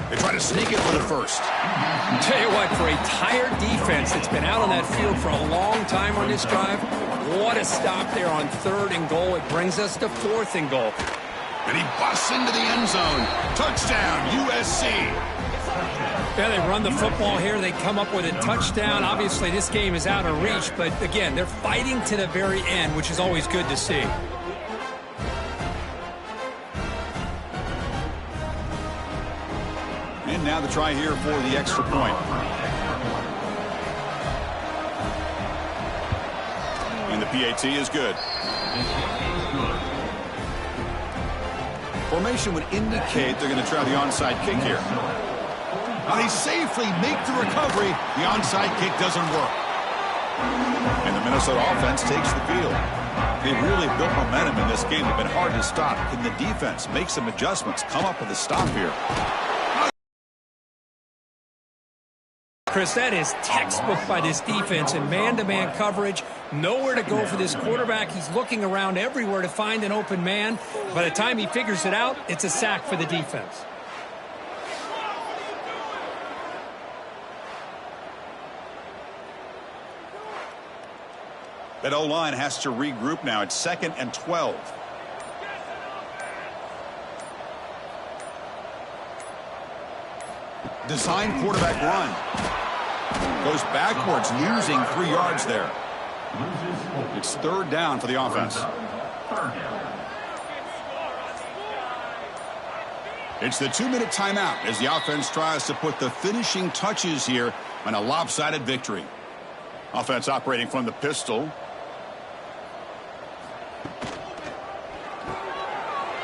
Speaker 1: They try to sneak it for the first.
Speaker 2: Tell you what, for a tired defense that's been out on that field for a long time on this drive, what a stop there on 3rd and goal. It brings us to 4th and goal.
Speaker 1: And he busts into the end zone. Touchdown, USC.
Speaker 2: Yeah, they run the football here. They come up with a touchdown. Obviously, this game is out of reach, but again, they're fighting to the very end, which is always good to see.
Speaker 1: And now the try here for the extra point. And the PAT is good. Formation would indicate they're going to try the onside kick here. Now they safely make the recovery. The onside kick doesn't work. And the Minnesota offense takes the field. They really built momentum in this game. They've been hard to stop. Can the defense make some adjustments, come up with a stop here?
Speaker 2: Chris, that is textbook by this defense in man-to-man coverage. Nowhere to go for this quarterback. He's looking around everywhere to find an open man. By the time he figures it out, it's a sack for the defense.
Speaker 1: That O-line has to regroup now. It's 2nd and 12. Design quarterback run. Goes backwards, losing 3 yards there. It's 3rd down for the offense. It's the 2-minute timeout as the offense tries to put the finishing touches here on a lopsided victory. Offense operating from the pistol.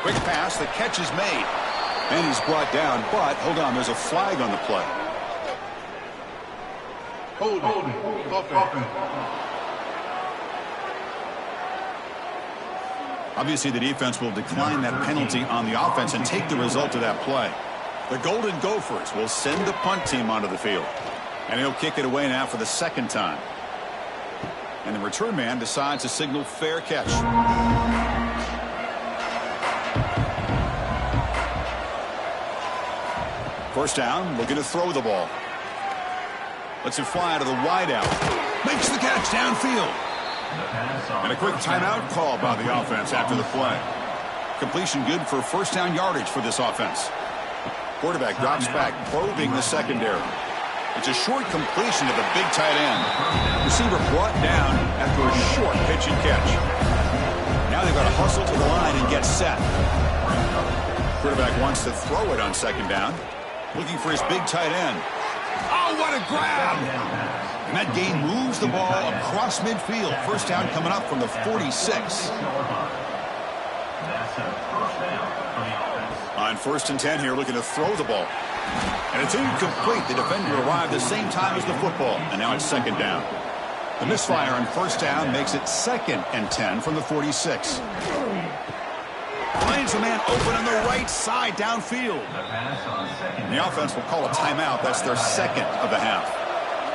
Speaker 1: Quick pass, the catch is made. And he's brought down, but hold on, there's a flag on the play.
Speaker 5: Hold it.
Speaker 1: Obviously, the defense will decline that penalty on the offense and take the result of that play. The Golden Gophers will send the punt team onto the field. And he'll kick it away now for the 2nd time. And the return man decides to signal fair catch. First down, looking to throw the ball. Lets it fly to the wideout. Makes the catch downfield. And a quick timeout call by the offense after the play. Completion good for 1st down yardage for this offense. Quarterback drops back, probing the secondary. It's a short completion to the big tight end. Receiver brought down after a short pitch and catch. Now they've got to hustle to the line and get set. Quarterback wants to throw it on 2nd down. Looking for his big tight end. Oh, what a grab! And that gain moves the ball across midfield. First down coming up from the 46. On 1st and 10 here, looking to throw the ball. And it's incomplete. The defender arrived the same time as the football. And now it's 2nd down. The misfire on 1st down makes it 2nd and 10 from the 46. Finds a man open on the right side downfield. And the offense will call a timeout. That's their 2nd of the half.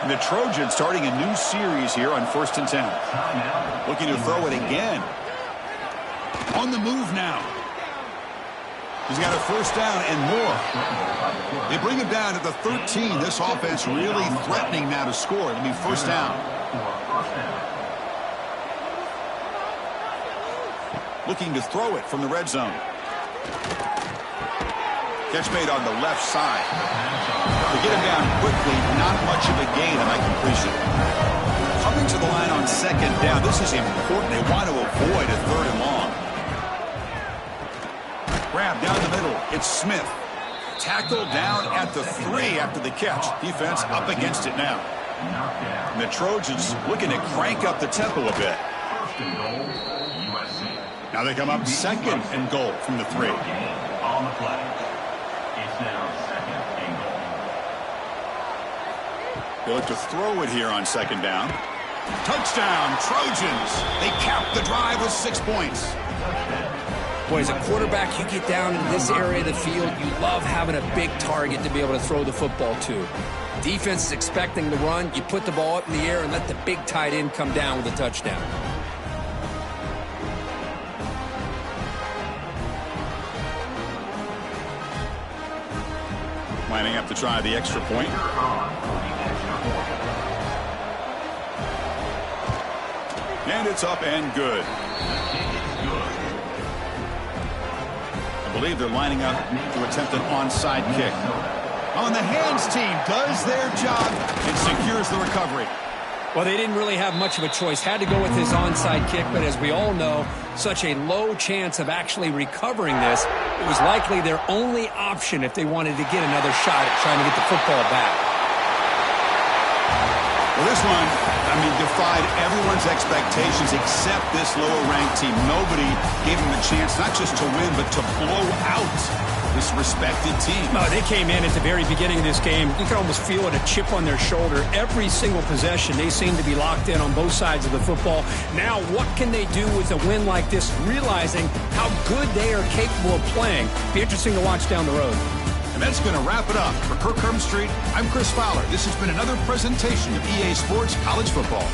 Speaker 1: And the Trojans starting a new series here on 1st and 10. Looking to throw it again. On the move now. He's got a 1st down and more. They bring him down at the 13. This offense really threatening now to score. It'll be 1st down. Looking to throw it from the red zone. Catch made on the left side. They get him down quickly. Not much of a gain on that completion. Coming to the line on 2nd down. This is important. They want to avoid a 3rd and long. Grab down the middle. It's Smith. Tackled down at the 3 after the catch. Defense up against it now. And the Trojans looking to crank up the tempo a bit. Now they come up 2nd and goal from the 3.
Speaker 4: On the play. It's now 2nd and goal.
Speaker 1: They look to throw it here on 2nd down. Touchdown, Trojans. They cap the drive with 6 points.
Speaker 2: Boy, as a quarterback, you get down in this area of the field, you love having a big target to be able to throw the football to. Defense is expecting the run. You put the ball up in the air and let the big tight end come down with a touchdown.
Speaker 1: Lining up to try the extra point. And it's up and good. I believe they're lining up to attempt an onside kick. On the hands team does their job and secures the recovery.
Speaker 2: Well, they didn't really have much of a choice. Had to go with his onside kick, but as we all know, such a low chance of actually recovering this. It was likely their only option if they wanted to get another shot at trying to get the football back.
Speaker 1: Well, this one, defied everyone's expectations except this lower-ranked team. Nobody gave them a chance not just to win, but to blow out this respected team.
Speaker 2: No, they came in at the very beginning of this game. You can almost feel it, a chip on their shoulder. Every single possession, they seem to be locked in on both sides of the football. Now, what can they do with a win like this, realizing how good they are capable of playing? Be interesting to watch down the road.
Speaker 1: And that's going to wrap it up. For Kirk Street, I'm Chris Fowler. This has been another presentation of EA Sports College Football.